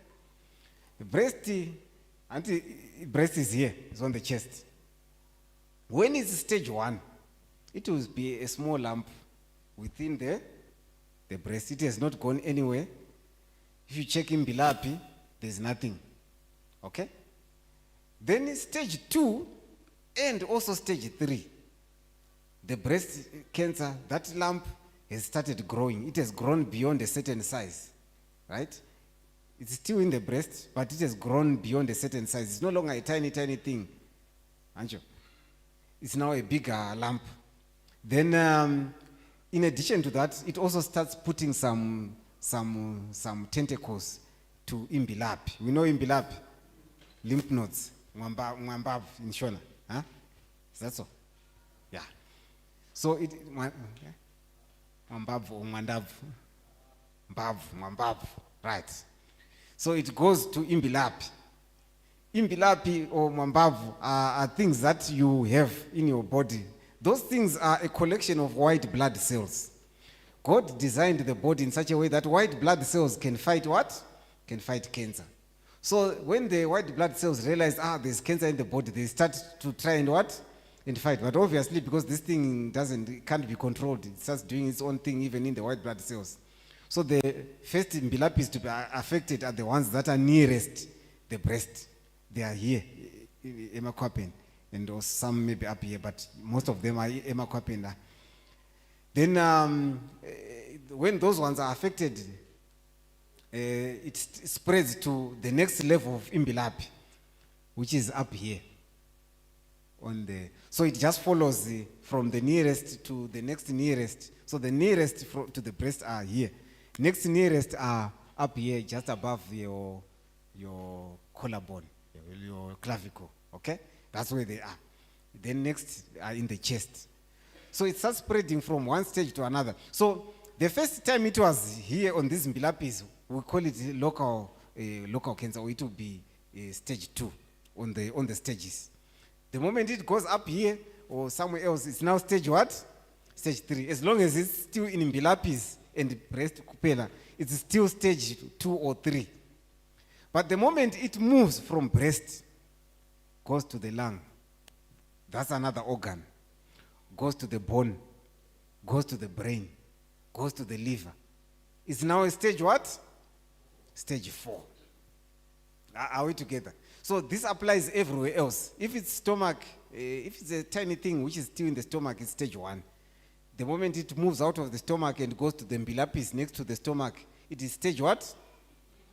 The breast is here, it's on the chest. When it's stage 1, it will be a small lump within the breast. It has not gone anywhere. If you check in Bilapi, there's nothing. Okay? Then stage 2 and also stage 3. The breast cancer, that lump has started growing. It has grown beyond a certain size. Right? It's still in the breast, but it has grown beyond a certain size. It's no longer a tiny, tiny thing. Anjo. It's now a bigger lump. Then, in addition to that, it also starts putting some tentacles to imbilapi. We know imbilapi? Lymph nodes. Mwambavu in Shona. Huh? Is that so? Yeah. So it Mwambavu or Mwandavu. Mwambavu. Right. So it goes to imbilapi. Imbilapi or Mwambavu are things that you have in your body. Those things are a collection of white blood cells. God designed the body in such a way that white blood cells can fight what? Can fight cancer. So when the white blood cells realize, there's cancer in the body, they start to try and what? And fight. But obviously, because this thing can't be controlled, it starts doing its own thing even in the white blood cells. So the first imbilapis to be affected are the ones that are nearest the breast. They are here, hemaquapin, and also some maybe up here, but most of them are hemaquapin. Then when those ones are affected, it spreads to the next level of imbilapi, which is up here. So it just follows from the nearest to the next nearest. So the nearest to the breast are here. Next nearest are up here, just above your collarbone, your clavicle. Okay? That's where they are. Then next are in the chest. So it starts spreading from one stage to another. So the first time it was here on these mbilapis, we call it local cancer, or it will be stage 2 on the stages. The moment it goes up here or somewhere else, it's now stage what? Stage 3. As long as it's still in mbilapis and breast kupela, it's still stage 2 or 3. But the moment it moves from breast, goes to the lung, that's another organ, goes to the bone, goes to the brain, goes to the liver. It's now a stage what? Stage 4. Are we together? So this applies everywhere else. If it's stomach, if it's a tiny thing which is still in the stomach, it's stage 1. The moment it moves out of the stomach and goes to the mbilapis next to the stomach, it is stage what?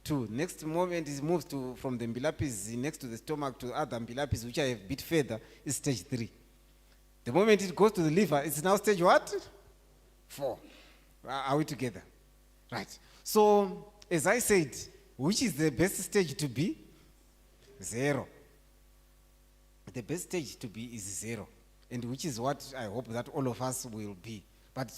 2. Next moment it moves from the mbilapis next to the stomach to other mbilapis which are a bit further, is stage 3. The moment it goes to the liver, it's now stage what? 4. Are we together? Right. So, as I said, which is the best stage to be? 0. The best stage to be is 0. And which is what I hope that all of us will be. But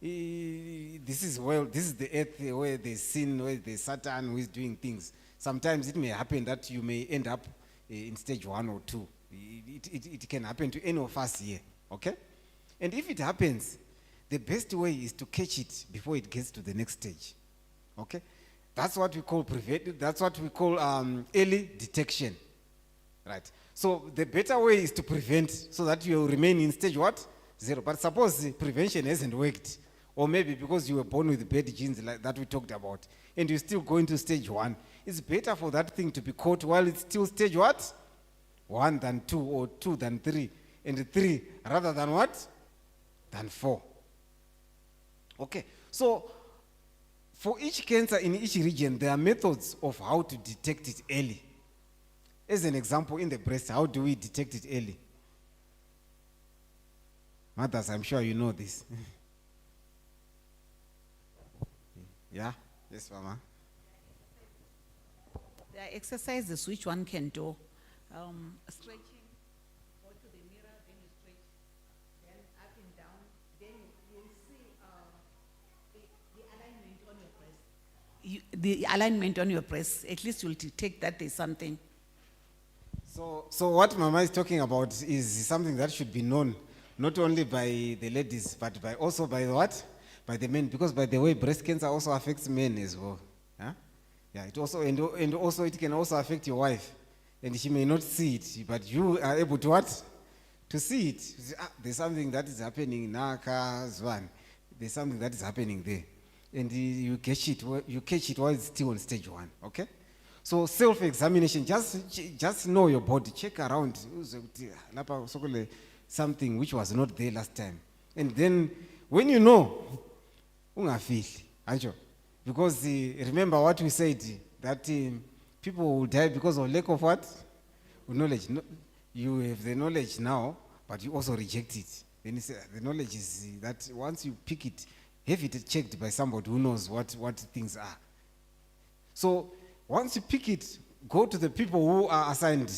this is the earth where there's sin, where there's Satan who is doing things. Sometimes it may happen that you may end up in stage 1 or 2. It can happen to any of us here, okay? And if it happens, the best way is to catch it before it gets to the next stage, okay? That's what we call early detection, right? So the better way is to prevent so that you remain in stage what? 0. But suppose prevention hasn't worked, or maybe because you were born with bad genes like that we talked about, and you still go into stage 1, it's better for that thing to be caught while it's still stage what? 1 than 2, or 2 than 3, and 3 rather than what? Than 4. Okay, so for each cancer in each region, there are methods of how to detect it early. As an example, in the breast, how do we detect it early? Mothers, I'm sure you know this. Yeah? Yes, Mama?
There are exercises which one can do. Stretching, go to the mirror, then you stretch, then up and down, then you'll see the alignment on your breast. The alignment on your breast, at least you'll detect that there's something.
So what Mama is talking about is something that should be known, not only by the ladies, but also by what? By the men, because by the way, breast cancer also affects men as well. Huh? Yeah, it also, and also it can also affect your wife. And she may not see it, but you are able to what? To see it. You say, there's something that is happening in Naka, Zwan. There's something that is happening there. And you catch it while it's still on stage 1, okay? So self-examination, just know your body, check around. Something which was not there last time. And then when you know, because remember what we said, that people will die because of lack of what? Knowledge. No, you have the knowledge now, but you also reject it. Then the knowledge is that once you pick it, have it checked by somebody who knows what things are. So once you pick it, go to the people who are assigned,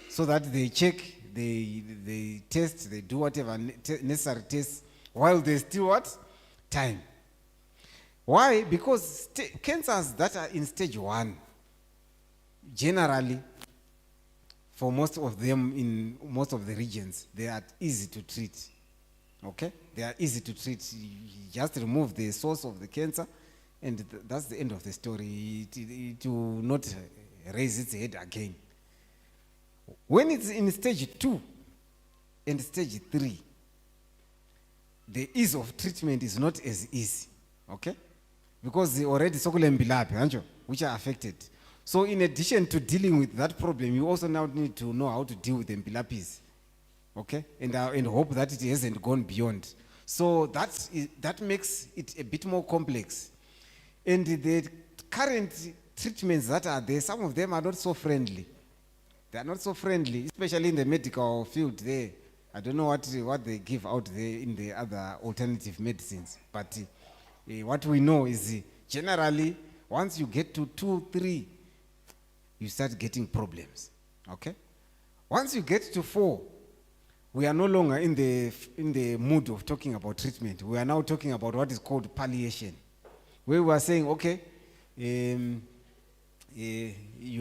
so that they check, they test, they do whatever necessary tests while there's still what? Time. Why? Because cancers that are in stage 1, generally, for most of them in most of the regions, they are easy to treat. Okay? They are easy to treat. You just remove the source of the cancer, and that's the end of the story. It will not raise its head again. When it's in stage 2 and stage 3, the ease of treatment is not as easy. Okay? Because they already which are affected. So in addition to dealing with that problem, you also now need to know how to deal with the mbilapis. Okay? And hope that it hasn't gone beyond. So that makes it a bit more complex. And the current treatments that are there, some of them are not so friendly. They are not so friendly, especially in the medical field there. I don't know what they give out there in the other alternative medicines. But what we know is generally, once you get to 2, 3, you start getting problems. Okay? Once you get to 4, we are no longer in the mood of talking about treatment. We are now talking about what is called palliation, where we are saying, okay, you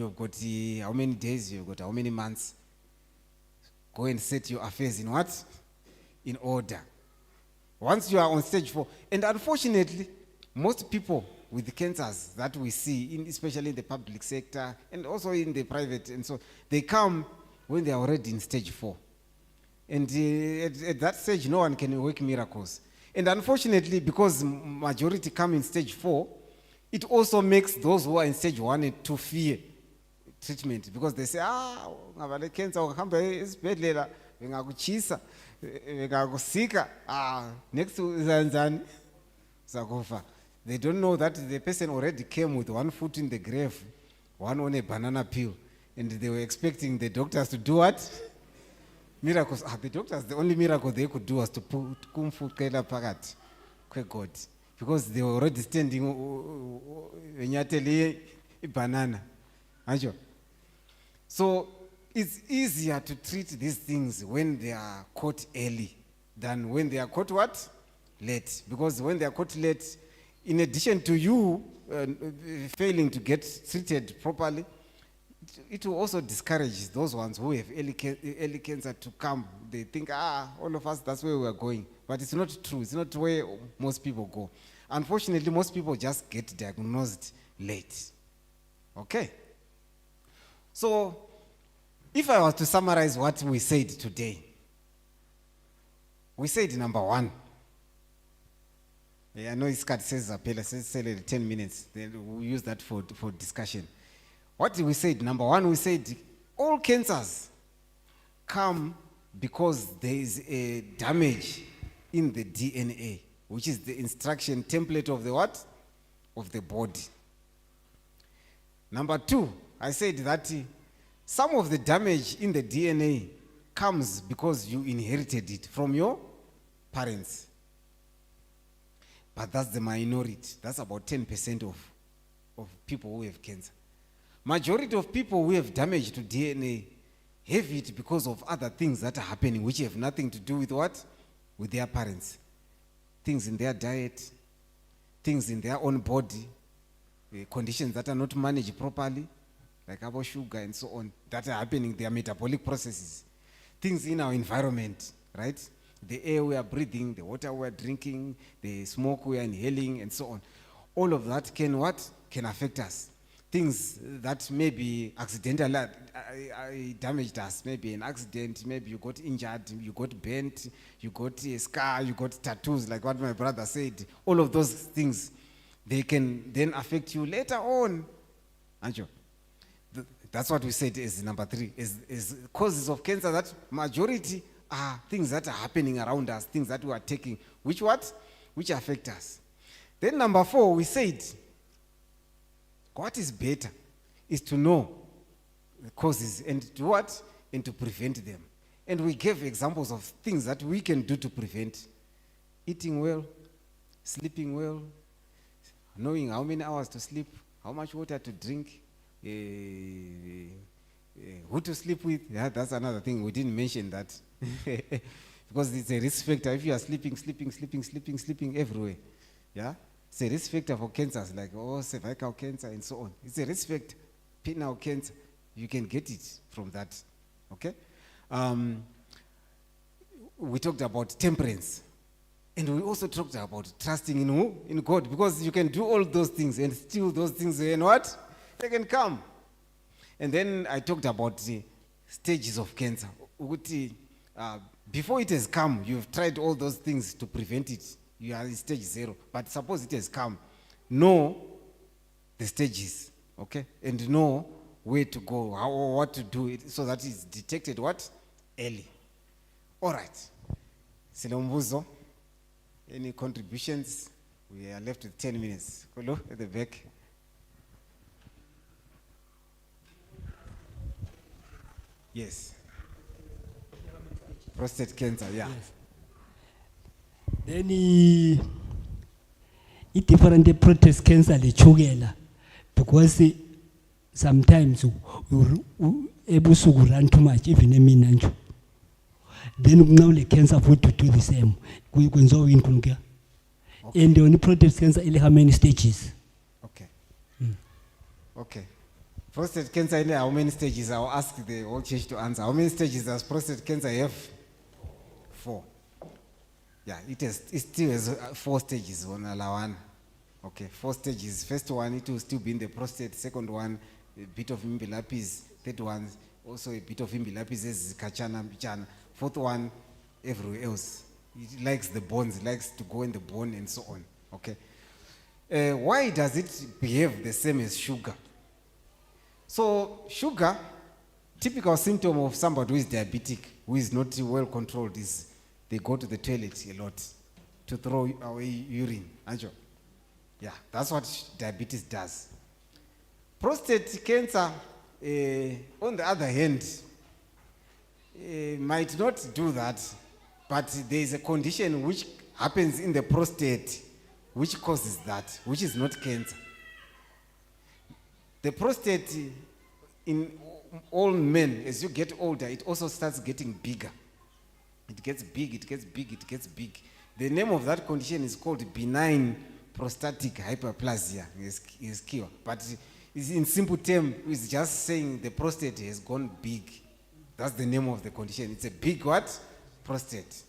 have got how many days, you have got how many months. Go and set your affairs in what? In order. Once you are on stage 4, and unfortunately, most people with the cancers that we see, especially in the public sector and also in the private, and so they come when they are already in stage 4. And at that stage, no one can work miracles. And unfortunately, because majority come in stage 4, it also makes those who are in stage 1 and 2 fear treatment, because they say, ngabale cancer ukuhamba esibhedlela bengakuchisa bengakusika next uzanzani zakufa. They don't know that the person already came with one foot in the grave, one on a banana peel, and they were expecting the doctors to do what? Miracles. The doctors, the only miracle they could do was to put kumfu kela pakat kwe God, because they were already standing venyateli banana. So it's easier to treat these things when they are caught early than when they are caught what? Late. Because when they are caught late, in addition to you failing to get treated properly, it will also discourage those ones who have early cancer to come. They think, all of us, that's where we are going. But it's not true. It's not where most people go. Unfortunately, most people just get diagnosed late. Okay? So, if I was to summarize what we said today, we said number 1. I know Iskat says Apela says 10 minutes. Then we'll use that for discussion. What did we say? Number 1, we said all cancers come because there is a damage in the DNA, which is the instruction template of the what? Of the body. Number 2, I said that some of the damage in the DNA comes because you inherited it from your parents. But that's the minority. That's about 10% of people who have cancer. Majority of people who have damage to DNA have it because of other things that are happening which have nothing to do with what? With their parents. Things in their diet, things in their own body, conditions that are not managed properly, like our sugar and so on, that are happening, their metabolic processes. Things in our environment, right? The air we are breathing, the water we are drinking, the smoke we are inhaling, and so on. All of that can what? Can affect us. Things that maybe accidentally damaged us, maybe an accident, maybe you got injured, you got bent, you got a scar, you got tattoos, like what my brother said. All of those things, they can then affect you later on. Anjo, that's what we said is number 3, is causes of cancer. That majority are things that are happening around us, things that we are taking, which affect us. Then number 4, we said, what is better is to know the causes and to what? And to prevent them. And we gave examples of things that we can do to prevent. Eating well, sleeping well, knowing how many hours to sleep, how much water to drink, who to sleep with. Yeah, that's another thing. We didn't mention that. Because it's a risk factor. If you are sleeping everywhere, yeah? It's a risk factor for cancers like cervical cancer and so on. It's a risk factor. Penile cancer, you can get it from that. Okay? We talked about temperance. And we also talked about trusting in who? In God. Because you can do all those things and still those things, and what? They can come. And then I talked about the stages of cancer. Before it has come, you've tried all those things to prevent it. You are in stage 0. But suppose it has come, know the stages, okay? And know where to go, how or what to do it, so that it's detected what? Early. All right. Silombuzo, any contributions? We are left with 10 minutes. Kolo at the back. Yes. Prostate cancer, yeah.
Yes. Then different prostate cancer le chukela, because sometimes ebusuku run too much, even emini nje. Then now the cancer for to do the same. Kwenzo inkulungia. And the only prostate cancer ile how many stages?
Okay. Okay. Prostate cancer in how many stages? I'll ask the whole church to answer. How many stages does prostate cancer have? 4. Yeah, it still has 4 stages on Alawan. Okay, 4 stages. First one, it will still be in the prostate. Second one, a bit of imbilapis. Third one, also a bit of imbilapis as kachana, bichana. Fourth one, everywhere else. It likes the bones, it likes to go in the bone and so on. Okay. Why does it behave the same as sugar? So sugar, typical symptom of somebody who is diabetic, who is not well controlled, is they go to the toilet a lot to throw away urine. Anjo? Yeah, that's what diabetes does. Prostate cancer, on the other hand, might not do that, but there is a condition which happens in the prostate which causes that, which is not cancer. The prostate in all men, as you get older, it also starts getting bigger. It gets big, it gets big, it gets big. The name of that condition is called benign prostatic hyperplasia. Is cure. But it's in simple terms, it's just saying the prostate has gone big. That's the name of the condition. It's a big what? Prostate.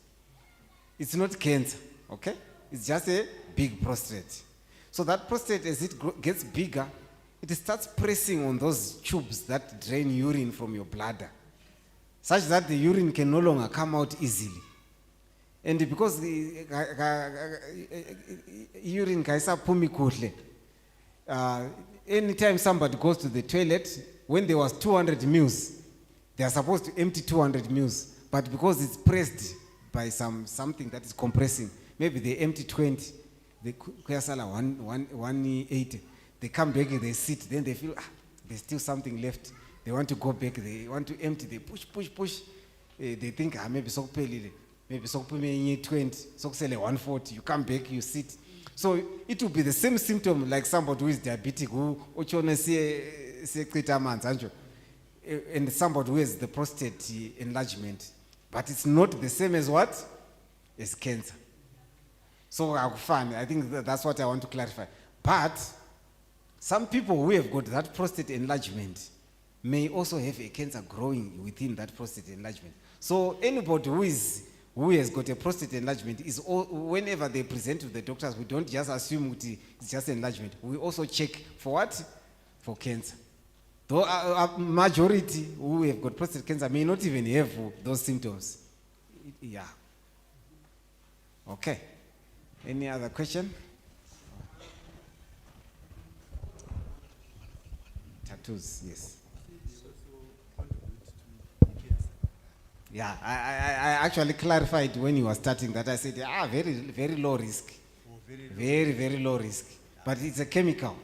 It's not cancer, okay? It's just a big prostate. So that prostate, as it gets bigger, it starts pressing on those tubes that drain urine from your bladder, such that the urine can no longer come out easily. And because the urine kaisa phumi kuhle, anytime somebody goes to the toilet, when there was 200 mils, they are supposed to empty 200 mils, but because it's pressed by something that is compressing, maybe they empty 20, they kuyasala 180. They come back and they sit, then they feel there's still something left. They want to go back, they want to empty, they push. They think maybe sokuphelile, maybe sokuphume 20, sokusele 140. You come back, you sit. So it will be the same symptom like somebody who is diabetic, who ochone siyeqitha amanzi anjo, and somebody who has the prostate enlargement. But it's not the same as what? As cancer. So I think that's what I want to clarify. But some people who have got that prostate enlargement may also have a cancer growing within that prostate enlargement. So anybody who has got a prostate enlargement is whenever they present to the doctors, we don't just assume it's just enlargement. We also check for what? For cancer. Though a majority who have got prostate cancer may not even have those symptoms. Yeah. Okay. Any other question? Tattoos, yes. Yeah, I actually clarified when you were starting that. I said, very, very low risk. Very, very low risk. But it's a chemical.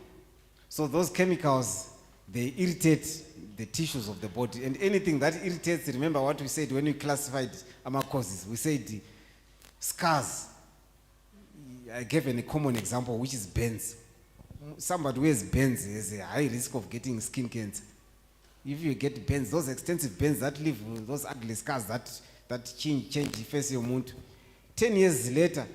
So those chemicals, they irritate the tissues of the body. And anything that irritates, remember what we said when we classified AMA causes. We said scars. I gave a common example, which is burns. Somebody who has burns has a high risk of getting skin cancer. If you get burns, those extensive burns that leave those ugly scars that change the face of your mood, 10 years later,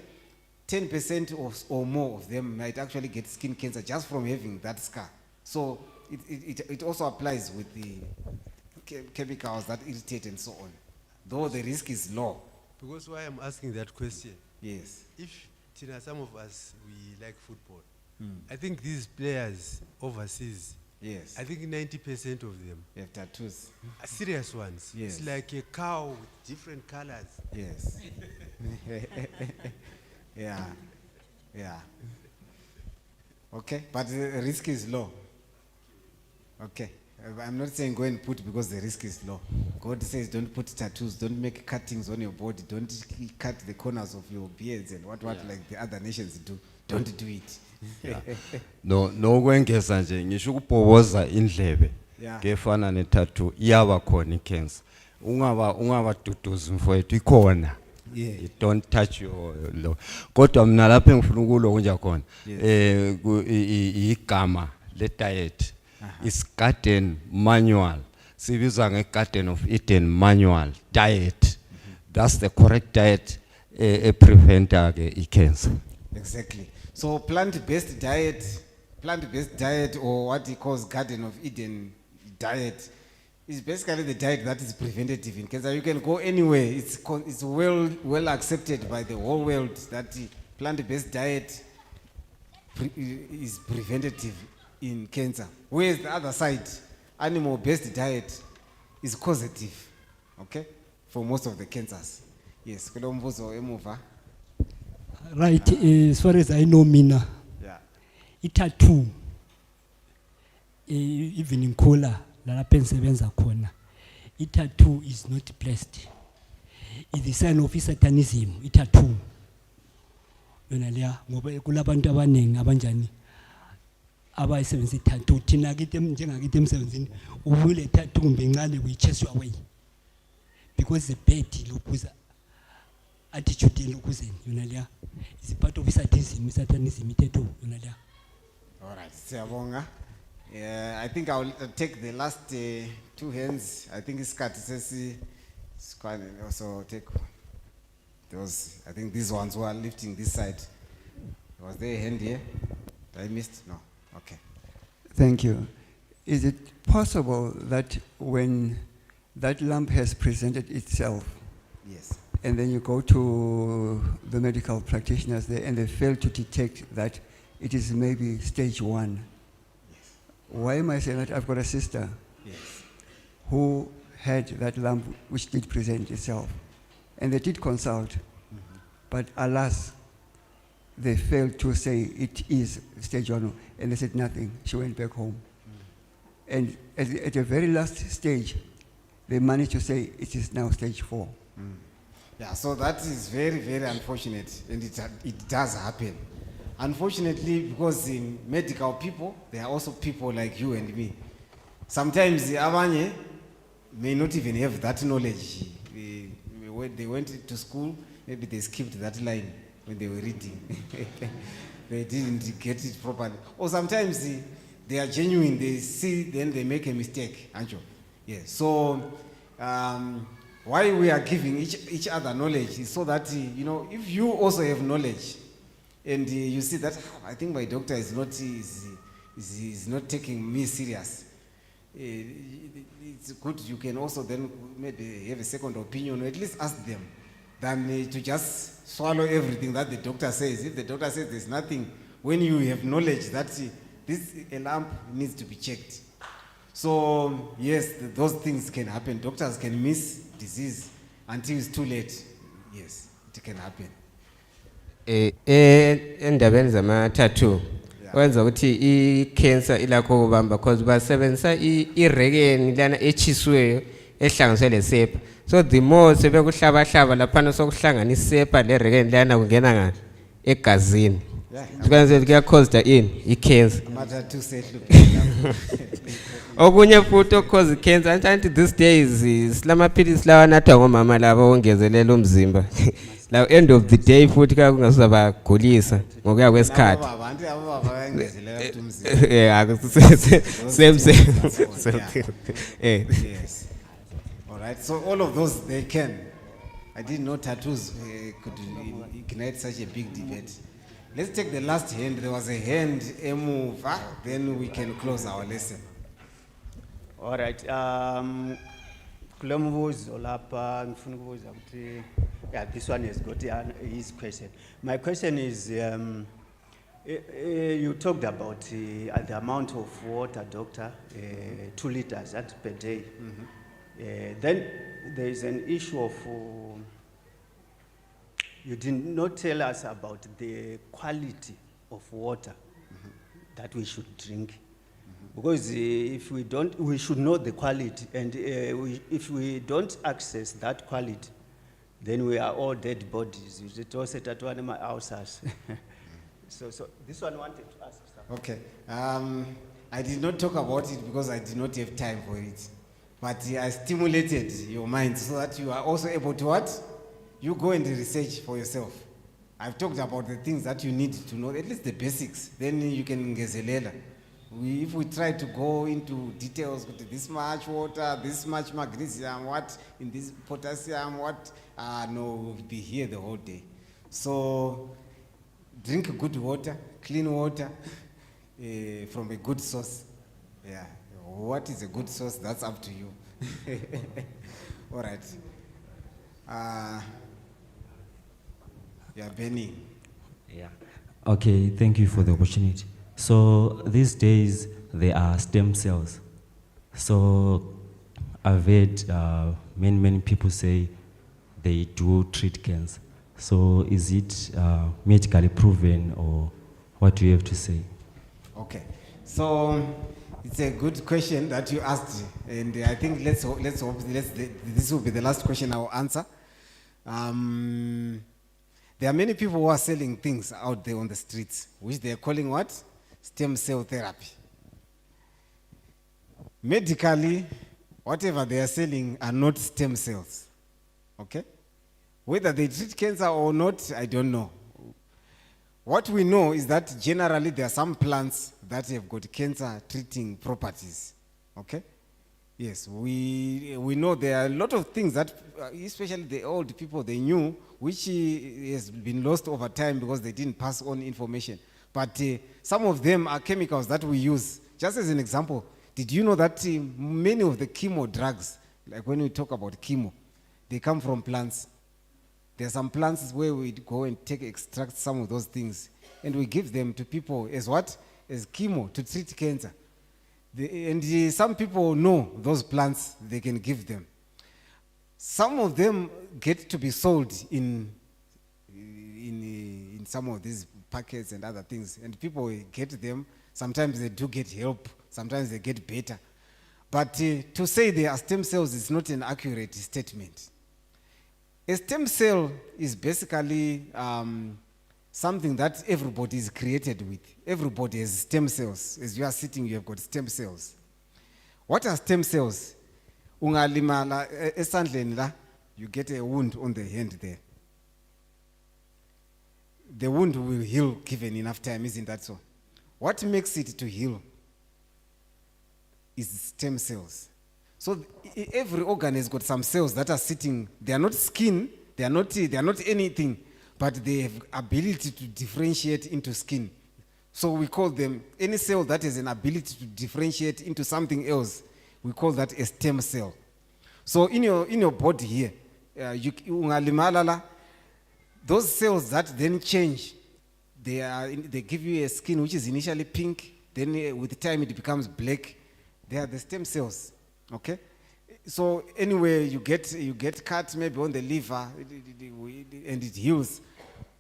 10% or more of them might actually get skin cancer just from having that scar. So it also applies with the chemicals that irritate and so on, though the risk is low.
Because why I'm asking that question?
Yes.
If some of us, we like football, I think these players overseas,
yes,
I think 90% of them
have tattoos.
Serious ones.
Yes.
It's like a cow with different colors.
Yes. Yeah. Okay, but the risk is low. Okay. I'm not saying go and put because the risk is low. God says don't put tattoos, don't make cuttings on your body, don't cut the corners of your beards and what like the other nations do. Don't do it.
No kwengeza nje ngisho ukubhoboza indlebe ngefana netattoo iyaba khona icancer. Ungaba duduzi mfowethu ikhona. You don't touch your lo. Kodwa mina lapha engifuna ukulo kunja khona. Igama le diet is garden manual sibiza nge-Garden of Eden manual diet. That's the correct diet preventer cancer.
Exactly. So plant-based diet, or what he calls Garden of Eden diet, is basically the diet that is preventative in cancer. You can go anywhere. It's well accepted by the whole world that plant-based diet is preventative in cancer. Whereas the other side, animal-based diet is causative, okay, for most of the cancers. Yes, kulombuzo emuva.
Right, as far as I know, Mina,
Yeah.
tattoo, even in Kola, lalapha engisebenza khona, tattoo is not blessed. It's the sign of Satanism, tattoo. Yona leya ngoba kulabantu abaningi abanjani abayisebenzisa tattoo thina kithi njengakithi emsebenzini ubule tattoo kumbe incane we chase your way because the bad lokuza attitude lokuzeni yona leya is part of Satanism tattoo yona leya.
All right, siyabonga. I think I'll take the last 2 hands. I think isikhathi sesi also take those. I think these ones who are lifting this side. Was there a hand here? Did I missed? No. Okay.
Thank you. Is it possible that when that lump has presented itself,
yes,
and then you go to the medical practitioners there and they fail to detect that it is maybe stage 1?
Yes.
Why am I saying that? I've got a sister,
yes,
who had that lump which did present itself, and they did consult, but alas, they failed to say it is stage 1, and they said nothing. She went back home. And at the very last stage, they managed to say it is now stage 4.
Yeah, so that is very, very unfortunate, and it does happen. Unfortunately, because in medical people, there are also people like you and me. Sometimes abanye may not even have that knowledge. When they went to school, maybe they skipped that line when they were reading. They didn't get it properly. Or sometimes they are genuine, they see, then they make a mistake. Yes. So why we are giving each other knowledge is so that, if you also have knowledge, and you see that, I think my doctor is not taking me serious. It's good, you can also then maybe have a second opinion, or at least ask them, than to just swallow everything that the doctor says. If the doctor says there's nothing, when you have knowledge that a lamp needs to be checked. So yes, those things can happen. Doctors can miss disease until it's too late. Yes, it can happen.
Endabeni zama-tattoo wenza ukuthi i-cancer ilakho ukubamba because basebenzisa irekeni lana echisweyo ehlanganiswe lesepa. So the more sebekuhlabahlaba laphana sokuhlangana isepa lerekeni lana kungena ngani egazini. Sikwenze kuyacause ini i-cancer.
Ama-tattoo
Okunye futhi okukhoza i-cancer anti these days silamaphilisi lawa anathwa ngomama labo ongezelela umzimba. Now end of the day futhi kungazabagulisa ngokuya kwesikhathi. Same.
Yes. All right. So all of those they can. I didn't know tattoos could ignite such a big debate. Let's take the last hand. There was a hand, Emuva. Then we can close our lesson.
All right. Kulombuzo lapha ngifuna ukubuza ukuthi this one has got his question. My question is you talked about the amount of water, doctor, 2 liters per day. Then there is an issue of you did not tell us about the quality of water that we should drink. Because if we don't, we should know the quality. And if we don't access that quality, then we are all dead bodies. So this one wanted to ask something.
Okay. I did not talk about it because I did not have time for it. But I stimulated your mind so that you are also able to what? You go and research for yourself. I've talked about the things that you need to know, at least the basics. Then you can ngezelela. If we try to go into details, this much water, this much magnesium, what in this potassium, what, no, we'll be here the whole day. So drink good water, clean water from a good source. Yeah, what is a good source? That's up to you. All right. Yeah, Benny.
Yeah. Okay, thank you for the opportunity. So these days there are stem cells. So I've heard many people say they do treat cancer. So is it medically proven, or what do you have to say?
Okay, so it's a good question that you asked, and I think let's hope this will be the last question I will answer. There are many people who are selling things out there on the streets, which they are calling what? Stem cell therapy. Medically, whatever they are selling are not stem cells. Okay? Whether they treat cancer or not, I don't know. What we know is that generally there are some plants that have got cancer treating properties. Okay? Yes, we know there are a lot of things that, especially the old people, they knew, which has been lost over time because they didn't pass on information. But some of them are chemicals that we use. Just as an example, did you know that many of the chemo drugs, like when we talk about chemo, they come from plants? There are some plants where we go and extract some of those things, and we give them to people as what? As chemo to treat cancer. Some people know those plants, they can give them. Some of them get to be sold in some of these packets and other things, and people get them. Sometimes they do get help, sometimes they get better. But to say they are stem cells is not an accurate statement. A stem cell is basically something that everybody is created with. Everybody has stem cells. As you are sitting, you have got stem cells. What are stem cells? Ungalimala esandleni la, you get a wound on the hand there. The wound will heal given enough time, isn't that so? What makes it to heal is stem cells. So every organ has got some cells that are sitting. They are not skin. They are not anything, but they have ability to differentiate into skin. So we call them, any cell that has an ability to differentiate into something else, we call that a stem cell. So in your body here, those cells that then change, they give you a skin which is initially pink, then with time it becomes black. They are the stem cells. Okay? So anyway, you get cut maybe on the liver and it heals.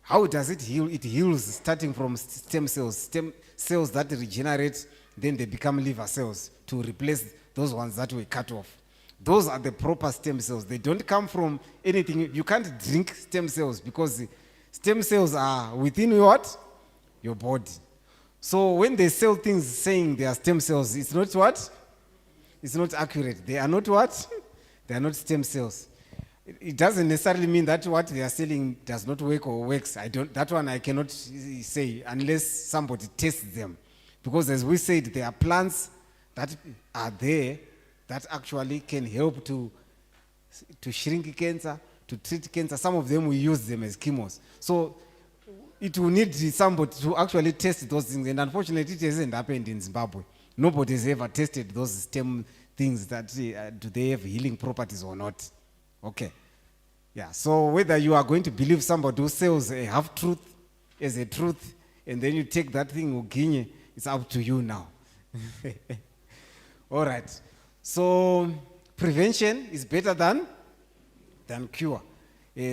How does it heal? It heals starting from stem cells that regenerate, then they become liver cells to replace those ones that were cut off. Those are the proper stem cells. They don't come from anything. You can't drink stem cells because stem cells are within what? Your body. So when they sell things saying they are stem cells, it's not what? It's not accurate. They are not what? They are not stem cells. It doesn't necessarily mean that what they are selling does not work or works. That one I cannot say unless somebody tests them. Because as we said, there are plants that are there that actually can help to shrink cancer, to treat cancer. Some of them we use them as chemos. So it will need somebody to actually test those things. And unfortunately, it hasn't happened in Zimbabwe. Nobody has ever tested those stem things that do they have healing properties or not. Okay. Yeah. So whether you are going to believe somebody who sells a half-truth as a truth, and then you take that thing, uginye, it's up to you now. All right. So prevention is better than cure.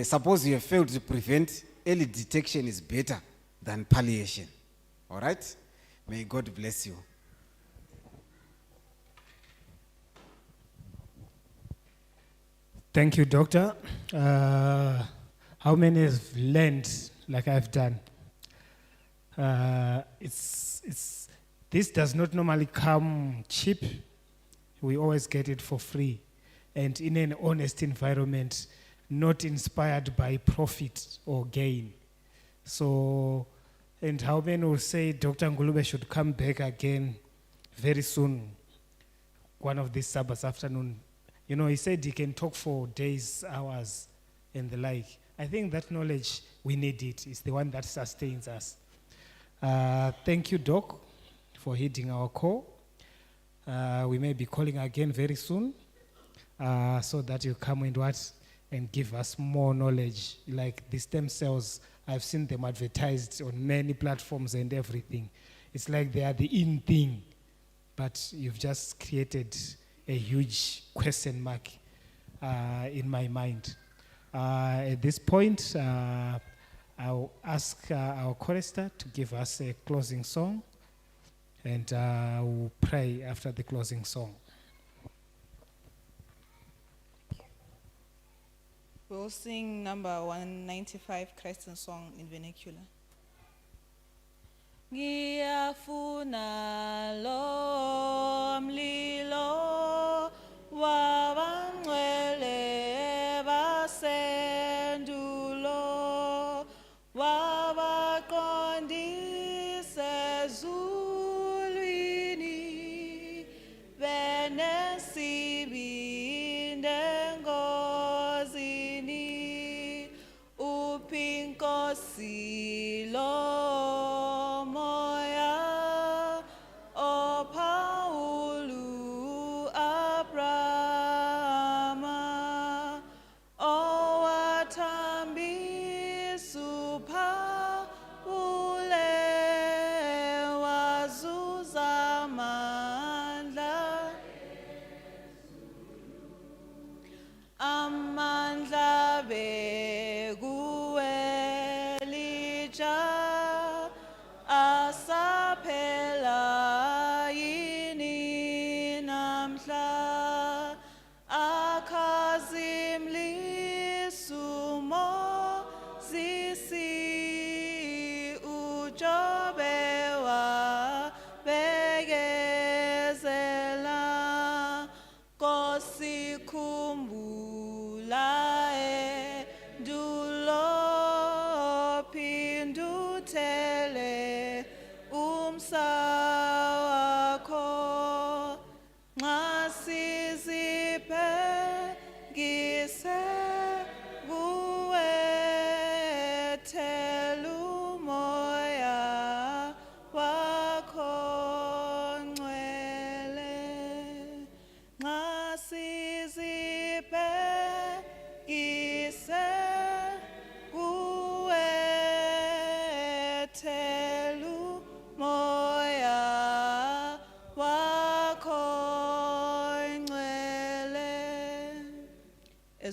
Suppose you have failed to prevent, early detection is better than palliation. All right? May God bless you.
Thank you, Doctor. How many have learned like I've done? This does not normally come cheap. We always get it for free and in an honest environment, not inspired by profit or gain. So, and how many will say Dr. Ngulube should come back again very soon, one of these Sabbath afternoon, you know, he said he can talk for days, hours, and the like. I think that knowledge, we need it. It's the one that sustains us. Thank you, Doc, for heeding our call. We may be calling again very soon, so that you come and give us more knowledge. Like the stem cells, I've seen them advertised on many platforms and everything. It's like they are the in thing, but you've just created a huge question mark in my mind. At this point, I'll ask our chorister to give us a closing song, and we'll pray after the closing song.
We'll sing number 195, Christian song in vernacular. Ngiyafuna lo mlilo wabangcwele basendulo wabaqondise ezulwini benesibindi engozini uphinkosi lo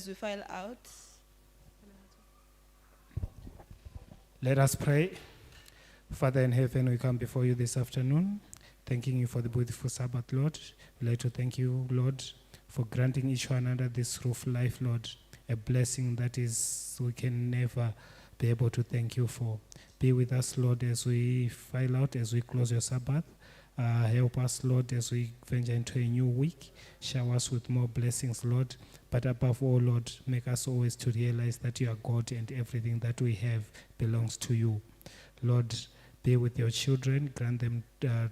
as we file out.
Let us pray. Father in heaven, we come before you this afternoon, thanking you for the beautiful Sabbath, Lord. We'd like to thank you, Lord, for granting each one under this roof life, Lord, a blessing that is we can never be able to thank you for. Be with us, Lord, as we file out, as we close your Sabbath. Help us, Lord, as we venture into a new week. Shower us with more blessings, Lord. But above all, Lord, make us always to realize that you are God and everything that we have belongs to you. Lord, be with your children. Grant them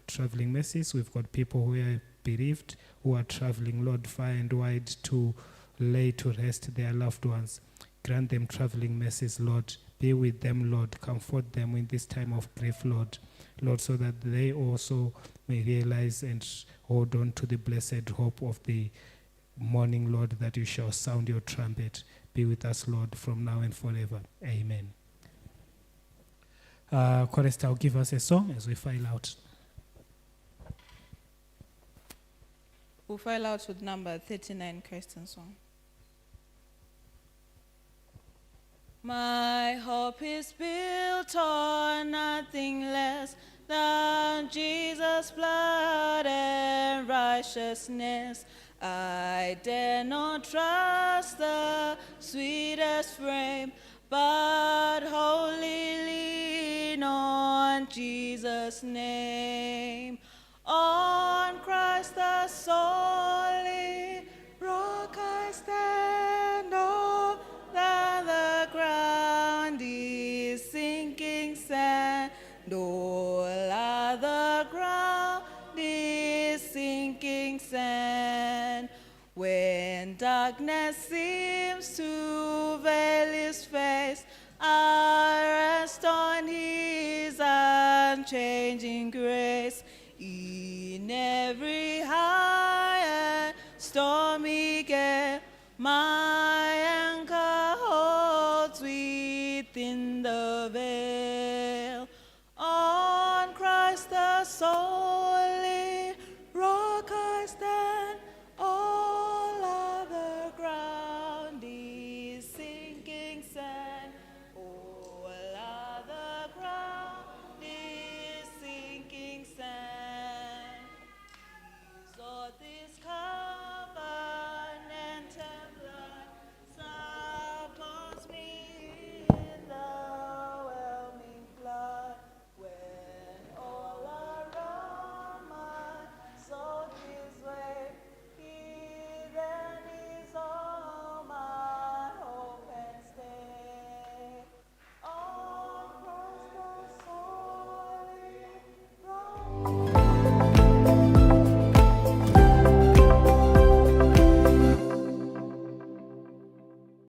traveling mercies. We've got people who are bereaved, who are traveling, Lord, far and wide to lay to rest their loved ones. Grant them traveling mercies, Lord. Be with them, Lord. Comfort them in this time of grief, Lord. Lord, so that they also may realize and hold on to the blessed hope of the morning, Lord, that you shall sound your trumpet. Be with us, Lord, from now and forever. Amen. Chorister, will give us a song as we file out.
We'll file out with number 39, Christian song. My hope is built on nothing less than Jesus' blood and righteousness. I dare not trust the sweetest frame, but wholly lean on Jesus' name. On Christ the solid rock I stand, all that the ground is sinking sand, all other ground is When darkness seems to veil his face, I rest on his unchanging grace. In every